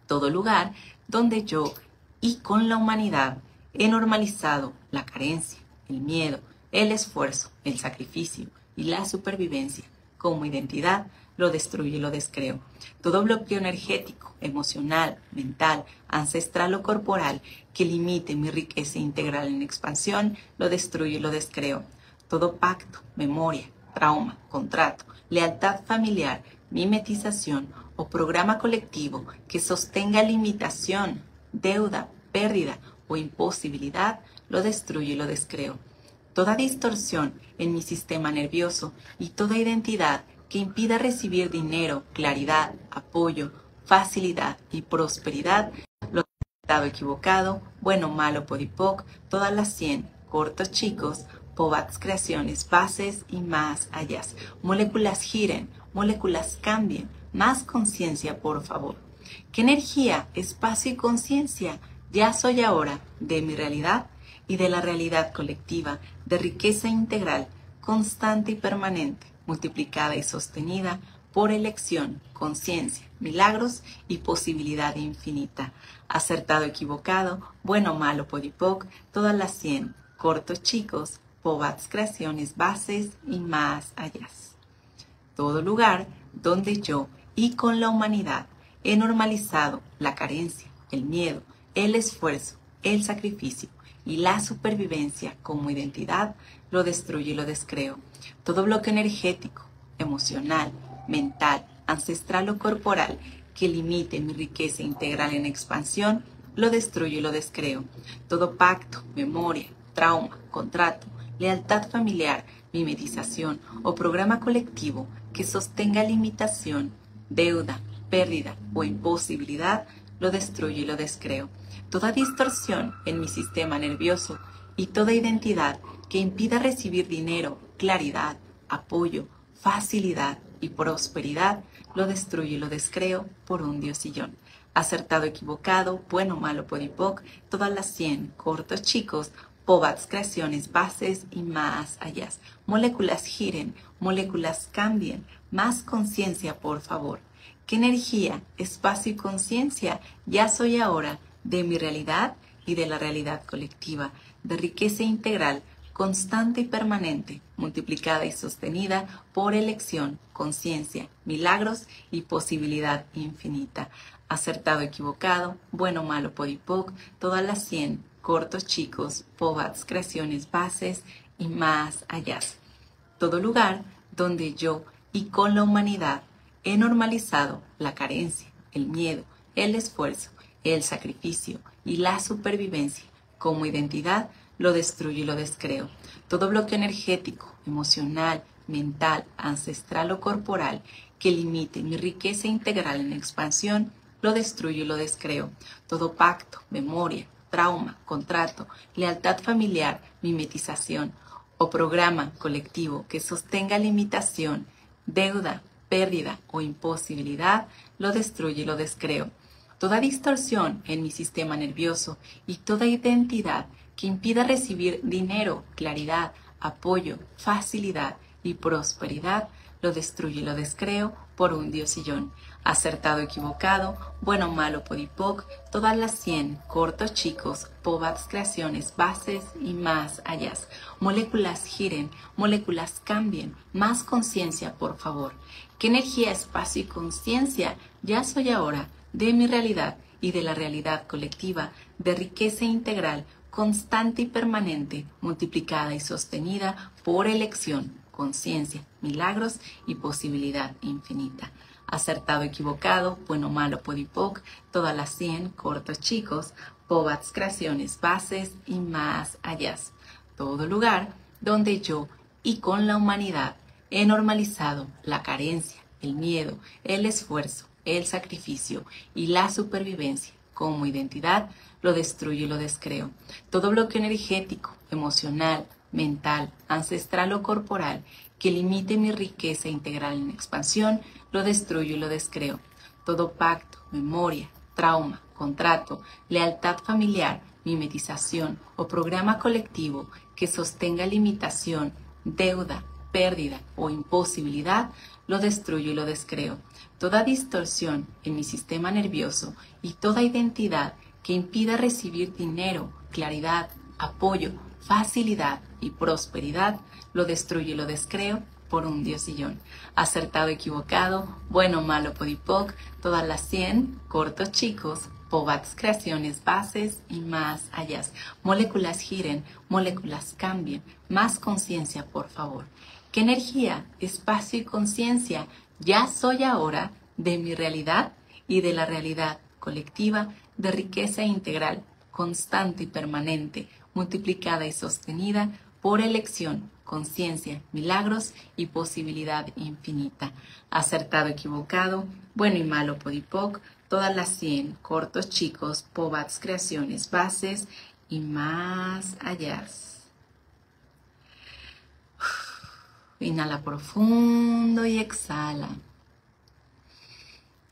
Todo lugar donde yo y con la humanidad he normalizado la carencia, el miedo, el esfuerzo, el sacrificio y la supervivencia como identidad, lo destruyo y lo descreo. Todo bloqueo energético, emocional, mental, ancestral o corporal que limite mi riqueza integral en expansión, lo destruyo y lo descreo. Todo pacto, memoria, trauma, contrato, lealtad familiar, mimetización o programa colectivo que sostenga limitación, deuda, pérdida o imposibilidad, lo destruyo y lo descreo. Toda distorsión en mi sistema nervioso y toda identidad que impida recibir dinero, claridad, apoyo, facilidad y prosperidad, lo dado, equivocado, bueno, malo, podipoc, todas las 100, cortos, chicos, POVAX, creaciones, bases y más allá. Moléculas giren, moléculas cambien, más conciencia, por favor. ¿Qué energía, espacio y conciencia ya soy ahora de mi realidad y de la realidad colectiva, de riqueza integral, constante y permanente, multiplicada y sostenida por elección, conciencia, milagros y posibilidad infinita? Acertado, equivocado, bueno, malo, podipoc, todas las 100, cortos, chicos, POVAX, creaciones, bases y más allá. Todo lugar donde yo y con la humanidad he normalizado la carencia, el miedo, el esfuerzo, el sacrificio y la supervivencia como identidad, lo destruyo y lo descreo. Todo bloque energético, emocional, mental, ancestral o corporal que limite mi riqueza integral en expansión, lo destruyo y lo descreo. Todo pacto, memoria, trauma, contrato, lealtad familiar, mimetización o programa colectivo que sostenga limitación, deuda, pérdida o imposibilidad, lo destruyo y lo descreo. Toda distorsión en mi sistema nervioso y toda identidad que impida recibir dinero, claridad, apoyo, facilidad y prosperidad, lo destruyo y lo descreo por un diosillón. Acertado, equivocado, bueno, malo, podipoc, todas las 100, cortos, chicos, POVAX, creaciones, bases y más allá. Moléculas giren, moléculas cambien, más conciencia, por favor. ¿Qué energía, espacio y conciencia ya soy ahora de mi realidad y de la realidad colectiva, de riqueza integral, constante y permanente, multiplicada y sostenida por elección, conciencia, milagros y posibilidad infinita? Acertado, equivocado, bueno, malo, podipoc, todas las 100, cortos, chicos, POVAX, creaciones, bases y más allá. Todo lugar donde yo y con la humanidad he normalizado la carencia, el miedo, el esfuerzo, el sacrificio y la supervivencia como identidad, lo destruyo y lo descreo. Todo bloqueo energético, emocional, mental, ancestral o corporal que limite mi riqueza integral en expansión, lo destruyo y lo descreo. Todo pacto, memoria, trauma, contrato, lealtad familiar, mimetización o programa colectivo que sostenga limitación, deuda, pérdida o imposibilidad, lo destruyo y lo descreo. Toda distorsión en mi sistema nervioso y toda identidad que impida recibir dinero, claridad, apoyo, facilidad y prosperidad, lo destruyo y lo descreo por un diosillón. Acertado, equivocado, bueno, malo, podipoc, todas las 100, cortos, chicos, POVAX, creaciones, bases y más allá. Moléculas giren, moléculas cambien, más conciencia, por favor. ¿Qué energía, espacio y conciencia ya soy ahora de mi realidad y de la realidad colectiva, de riqueza integral, constante y permanente, multiplicada y sostenida por elección, conciencia, milagros y posibilidad infinita. Acertado, equivocado, bueno, malo, podipoc, todas las 100, cortos, chicos, pobats, creaciones, bases y más allá. Todo lugar donde yo y con la humanidad he normalizado la carencia, el miedo, el esfuerzo, el sacrificio y la supervivencia como identidad, lo destruyo y lo descreo. Todo bloqueo energético, emocional, mental, ancestral o corporal que limite mi riqueza integral en expansión, lo destruyo y lo descreo. Todo pacto, memoria, trauma, contrato, lealtad familiar, mimetización o programa colectivo que sostenga limitación, deuda, pérdida o imposibilidad, lo destruyo y lo descreo. Toda distorsión en mi sistema nervioso y toda identidad que impida recibir dinero, claridad, apoyo, facilidad y prosperidad, lo destruyo y lo descreo por un diosillón. Acertado, equivocado, bueno, malo, podipoc, todas las 100, cortos, chicos, pobats, creaciones, bases y más allá. Moléculas giren, moléculas cambien, más conciencia, por favor. ¿Qué energía, espacio y conciencia ya soy ahora de mi realidad y de la realidad colectiva de riqueza integral, constante y permanente, multiplicada y sostenida por elección, conciencia, milagros y posibilidad infinita? Acertado, equivocado, bueno y malo, podipoc, todas las 100, cortos, chicos, pobats, creaciones, bases y más allá. Inhala profundo y exhala.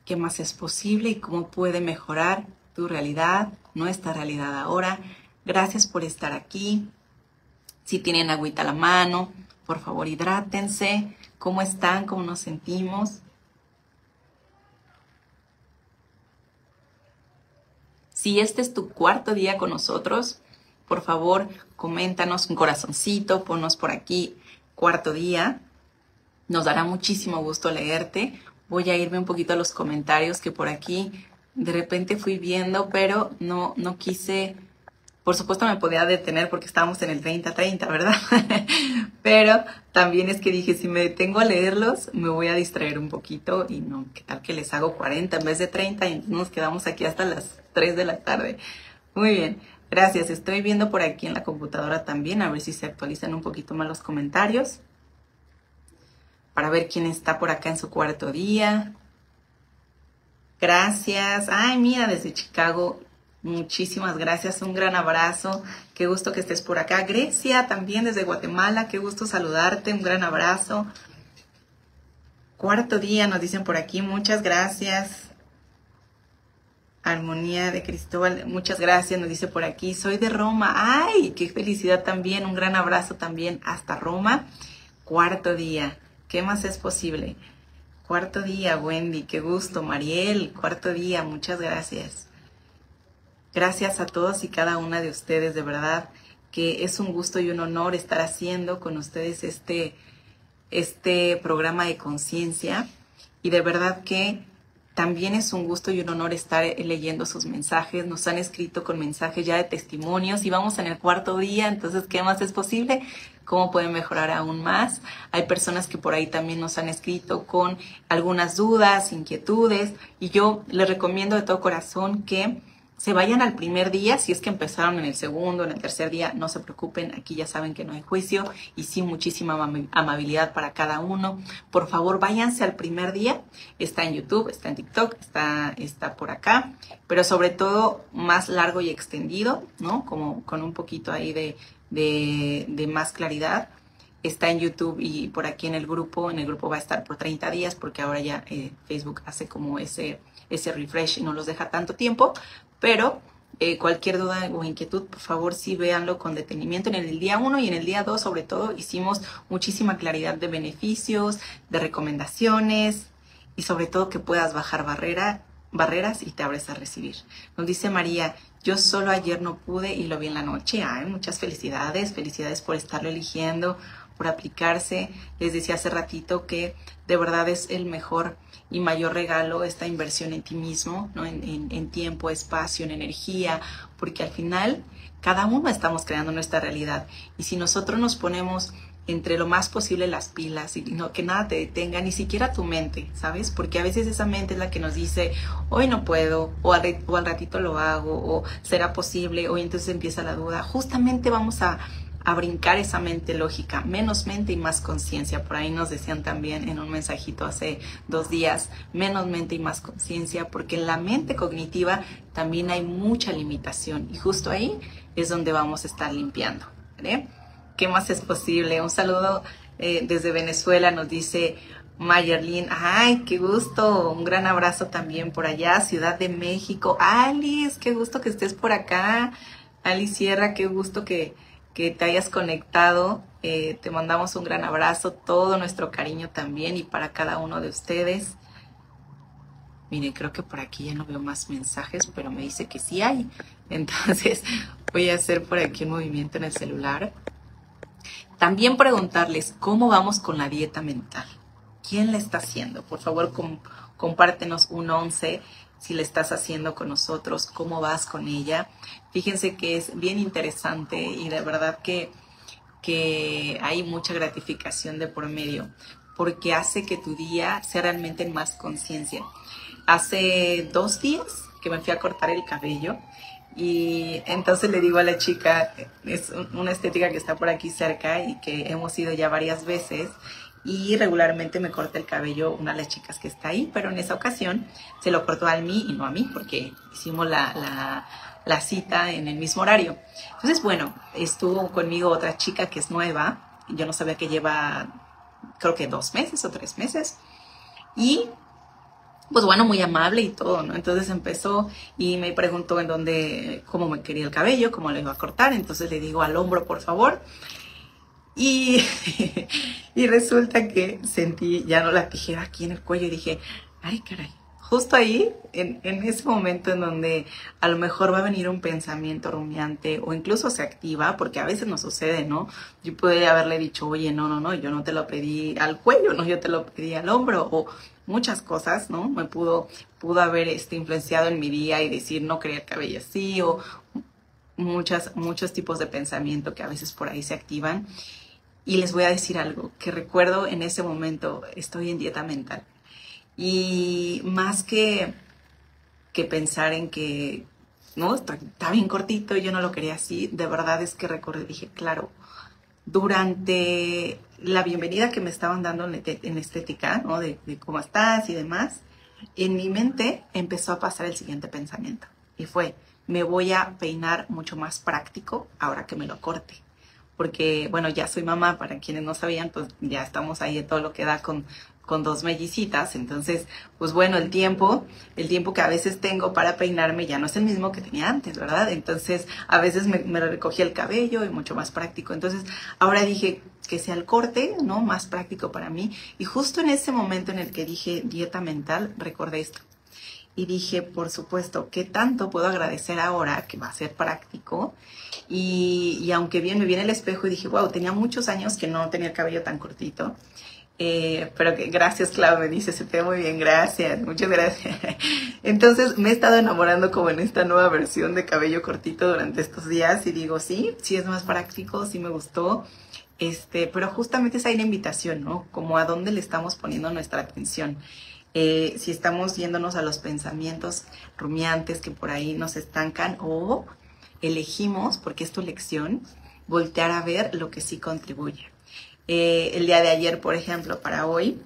¿Qué más es posible y cómo puede mejorar tu realidad, nuestra realidad ahora? Gracias por estar aquí. Si tienen agüita a la mano, por favor hidrátense. ¿Cómo están? ¿Cómo nos sentimos? Si este es tu cuarto día con nosotros, por favor, coméntanos un corazoncito, ponnos por aquí, cuarto día. Nos dará muchísimo gusto leerte. Voy a irme un poquito a los comentarios que por aquí de repente fui viendo, pero no quise. Por supuesto me podía detener porque estábamos en el 30-30, ¿verdad? Pero también es que dije, si me detengo a leerlos, me voy a distraer un poquito y no, ¿qué tal que les hago 40 en vez de 30? Y entonces nos quedamos aquí hasta las 3 de la tarde. Muy bien, gracias. Estoy viendo por aquí en la computadora también, a ver si se actualizan un poquito más los comentarios, para ver quién está por acá en su cuarto día. Gracias. Ay, mira, desde Chicago. Muchísimas gracias, un gran abrazo, qué gusto que estés por acá. Grecia, también desde Guatemala, qué gusto saludarte, un gran abrazo. Cuarto día, nos dicen por aquí, muchas gracias. Armonía de Cristóbal, muchas gracias, nos dice por aquí, soy de Roma. Ay, qué felicidad también, un gran abrazo también hasta Roma. Cuarto día, ¿qué más es posible? Cuarto día, Wendy, qué gusto. Mariel, cuarto día, muchas gracias. Gracias a todos y cada una de ustedes, de verdad que es un gusto y un honor estar haciendo con ustedes este programa de conciencia, y de verdad que también es un gusto y un honor estar leyendo sus mensajes. Nos han escrito con mensajes ya de testimonios y vamos en el cuarto día, entonces ¿qué más es posible? ¿Cómo pueden mejorar aún más? Hay personas que por ahí también nos han escrito con algunas dudas, inquietudes, y yo les recomiendo de todo corazón que se vayan al primer día. Si es que empezaron en el segundo, en el tercer día, no se preocupen, aquí ya saben que no hay juicio y sí muchísima amabilidad para cada uno. Por favor, váyanse al primer día. Está en YouTube, está en TikTok, está por acá, pero sobre todo más largo y extendido, ¿no? Como con un poquito ahí de más claridad. Está en YouTube y por aquí en el grupo va a estar por 30 días porque ahora ya Facebook hace como ese refresh y no los deja tanto tiempo. Pero cualquier duda o inquietud, por favor, sí véanlo con detenimiento. En el día 1 y en el día 2, sobre todo, hicimos muchísima claridad de beneficios, de recomendaciones y sobre todo que puedas bajar barreras y te abres a recibir. Nos dice María, yo solo ayer no pude y lo vi en la noche. Ay, muchas felicidades por estarlo eligiendo, por aplicarse. Les decía hace ratito que de verdad es el mejor y mayor regalo esta inversión en ti mismo, ¿no? En tiempo, espacio, en energía, porque al final Cada uno estamos creando nuestra realidad. Y si nosotros nos ponemos entre lo más posible las pilas y no, que nada te detenga, ni siquiera tu mente, ¿sabes? Porque a veces esa mente es la que nos dice, hoy no puedo, o al ratito lo hago, o será posible, o entonces empieza la duda. Justamente vamos a brincar esa mente lógica, menos mente y más conciencia. Por ahí nos decían también en un mensajito hace 2 días, menos mente y más conciencia, porque en la mente cognitiva también hay mucha limitación y justo ahí es donde vamos a estar limpiando, ¿vale? ¿Qué más es posible? Un saludo desde Venezuela, nos dice Mayerlin. Ay, qué gusto. Un gran abrazo también por allá, Ciudad de México. Alice, qué gusto que estés por acá. Alice Sierra, qué gusto que te hayas conectado. Te mandamos un gran abrazo, todo nuestro cariño también y para cada uno de ustedes. Miren, creo que por aquí ya no veo más mensajes, pero me dice que sí hay. Entonces voy a hacer por aquí un movimiento en el celular. También preguntarles cómo vamos con la dieta mental. ¿Quién la está haciendo? Por favor, compártenos un 11 si la estás haciendo con nosotros, cómo vas con ella. Fíjense que es bien interesante y de verdad que hay mucha gratificación de por medio, porque hace que tu día sea realmente más conciencia. Hace 2 días que me fui a cortar el cabello y entonces le digo a la chica, es una estética que está por aquí cerca y que hemos ido ya varias veces, y regularmente me corta el cabello una de las chicas que está ahí, pero en esa ocasión se lo cortó a mí y no a mí, porque hicimos la cita en el mismo horario. Entonces, bueno, estuvo conmigo otra chica que es nueva, yo no sabía que lleva, creo que 2 meses o 3 meses, y pues bueno, muy amable y todo, ¿no? Entonces empezó y me preguntó en dónde, cómo me quería el cabello, cómo le iba a cortar. Entonces le digo, al hombro, por favor. Y, y resulta que sentí ya no la tijera aquí en el cuello y dije, ay, caray. Justo ahí, en ese momento en donde a lo mejor va a venir un pensamiento rumiante o incluso se activa, porque a veces nos sucede, ¿no? Yo pude haberle dicho, oye, no, yo no te lo pedí al cuello, no, yo te lo pedí al hombro, o muchas cosas, ¿no? Me pudo haber influenciado en mi día y decir, no quería el cabello así, o muchos tipos de pensamiento que a veces por ahí se activan. Y les voy a decir algo, que recuerdo en ese momento, estoy en dieta mental. Y más que pensar en que, no, está bien cortito, yo no lo quería así, de verdad es que recordé, dije, claro, durante la bienvenida que me estaban dando en estética, ¿no? De cómo estás y demás, en mi mente empezó a pasar el siguiente pensamiento. Y fue, me voy a peinar mucho más práctico ahora que me lo corte. Porque, bueno, ya soy mamá, para quienes no sabían, pues ya estamos ahí de todo lo que da con 2 mellicitas. Entonces, pues bueno, el tiempo que a veces tengo para peinarme ya no es el mismo que tenía antes, ¿verdad? Entonces, a veces me recogía el cabello y mucho más práctico. Entonces, ahora dije que sea el corte, ¿no? Más práctico para mí. Y justo en ese momento en el que dije dieta mental, recordé esto. Y dije, por supuesto, ¿qué tanto puedo agradecer ahora que va a ser práctico? Y aunque bien me vi en el espejo y dije, wow, tenía muchos años que no tenía el cabello tan cortito. Pero que gracias, Clau, me dice, se te ve muy bien, gracias, muchas gracias. Entonces me he estado enamorando como en esta nueva versión de cabello cortito durante estos días y digo, sí es más práctico, sí me gustó. Pero justamente es ahí la invitación, ¿no? Como a dónde le estamos poniendo nuestra atención. Si estamos yéndonos a los pensamientos rumiantes que por ahí nos estancan, o elegimos, porque es tu elección, voltear a ver lo que sí contribuye. El día de ayer, por ejemplo, para hoy,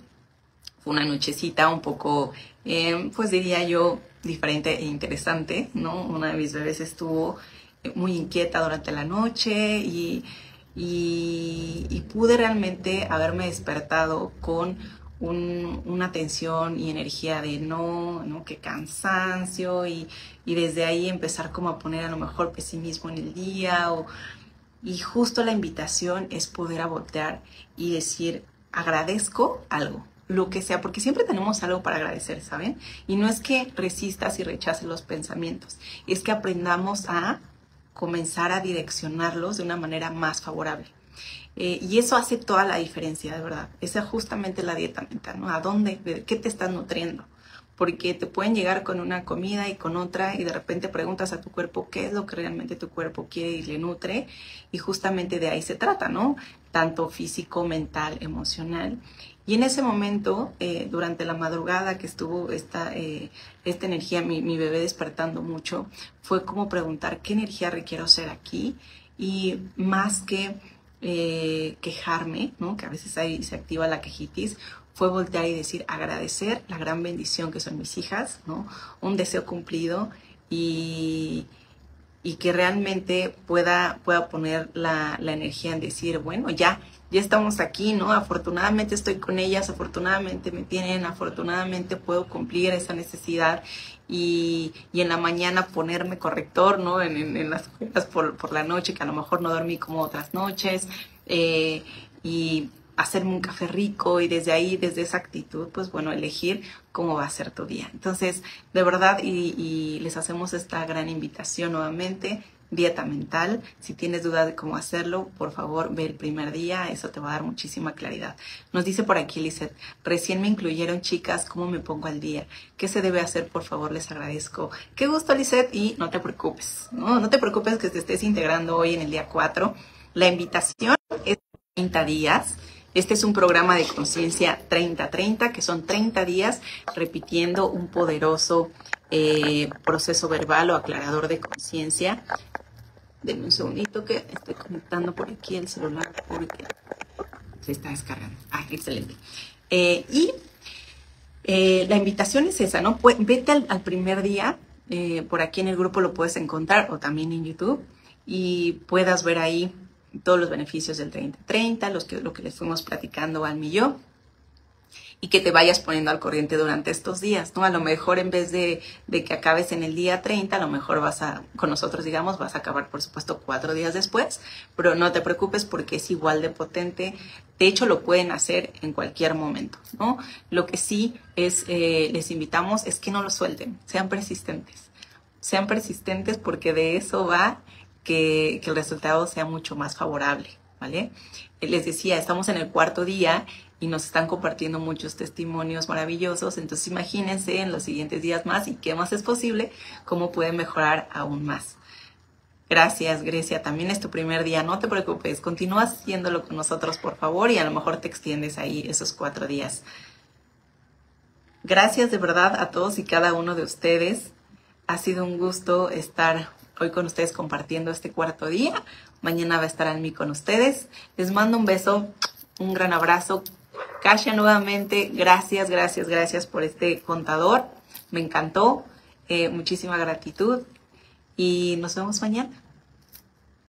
fue una nochecita un poco, pues diría yo, diferente e interesante, ¿no? Una de mis bebés estuvo muy inquieta durante la noche y pude realmente haberme despertado con una tensión y energía de no, qué cansancio, y desde ahí empezar como a poner a lo mejor pesimismo en el día, y justo la invitación es poder a voltear y decir, agradezco algo, lo que sea, porque siempre tenemos algo para agradecer, ¿saben? Y no es que resistas y rechaces los pensamientos, es que aprendamos a comenzar a direccionarlos de una manera más favorable. Y eso hace toda la diferencia, de verdad. Esa es justamente la dieta mental, ¿no? ¿A dónde? ¿Qué te estás nutriendo? porque te pueden llegar con una comida y con otra y de repente preguntas a tu cuerpo qué es lo que realmente tu cuerpo quiere y le nutre, y justamente de ahí se trata, ¿no? Tanto físico, mental, emocional. Y en ese momento, durante la madrugada que estuvo esta energía, mi bebé despertando mucho, fue como preguntar qué energía requiero ser aquí, y más que quejarme, ¿no? Que a veces ahí se activa la quejitis, fue voltear y decir, agradecer la gran bendición que son mis hijas, ¿no? Un deseo cumplido, y que realmente pueda poner la energía en decir, bueno, ya estamos aquí, ¿no? Afortunadamente estoy con ellas, afortunadamente me tienen, afortunadamente puedo cumplir esa necesidad, y en la mañana ponerme corrector, ¿no? En las escuelas por la noche, que a lo mejor no dormí como otras noches, y hacerme un café rico, y desde ahí, desde esa actitud, pues bueno, elegir cómo va a ser tu día. Entonces, de verdad, y les hacemos esta gran invitación nuevamente, dieta mental. Si tienes dudas de cómo hacerlo, por favor, ve el primer día, eso te va a dar muchísima claridad. Nos dice por aquí Lizeth, recién me incluyeron, chicas, ¿cómo me pongo al día? ¿Qué se debe hacer? Por favor, les agradezco. Qué gusto, Lizeth, y no te preocupes, no te preocupes que te estés integrando hoy en el día 4. La invitación es 30 días. Este es un programa de conciencia 30-30, que son 30 días repitiendo un poderoso proceso verbal o aclarador de conciencia. Denme un segundito que estoy conectando por aquí el celular porque se está descargando. Ah, excelente. La invitación es esa, ¿no? Vete al primer día, por aquí en el grupo lo puedes encontrar, o también en YouTube, y puedas ver ahí todos los beneficios del 30-30, lo que les fuimos platicando Almi y yo, y que te vayas poniendo al corriente durante estos días, ¿no? A lo mejor en vez de que acabes en el día 30, a lo mejor con nosotros, digamos, vas a acabar, por supuesto, 4 días después, pero no te preocupes porque es igual de potente. De hecho, lo pueden hacer en cualquier momento, ¿no? Lo que sí les invitamos es que no lo suelten, sean persistentes. Sean persistentes porque de eso va que el resultado sea mucho más favorable, ¿vale? Les decía, estamos en el 4.º día y nos están compartiendo muchos testimonios maravillosos, entonces imagínense en los siguientes días más, y qué más es posible, cómo pueden mejorar aún más. Gracias, Grecia, también es tu primer día, no te preocupes, continúa haciéndolo con nosotros, por favor, y a lo mejor te extiendes ahí esos 4 días. Gracias de verdad a todos y cada uno de ustedes. Ha sido un gusto estar hoy con ustedes compartiendo este 4.º día. Mañana va a estar Almi con ustedes. Les mando un beso, un gran abrazo. Kasia, nuevamente, gracias por este contador. Me encantó. Muchísima gratitud. Y nos vemos mañana.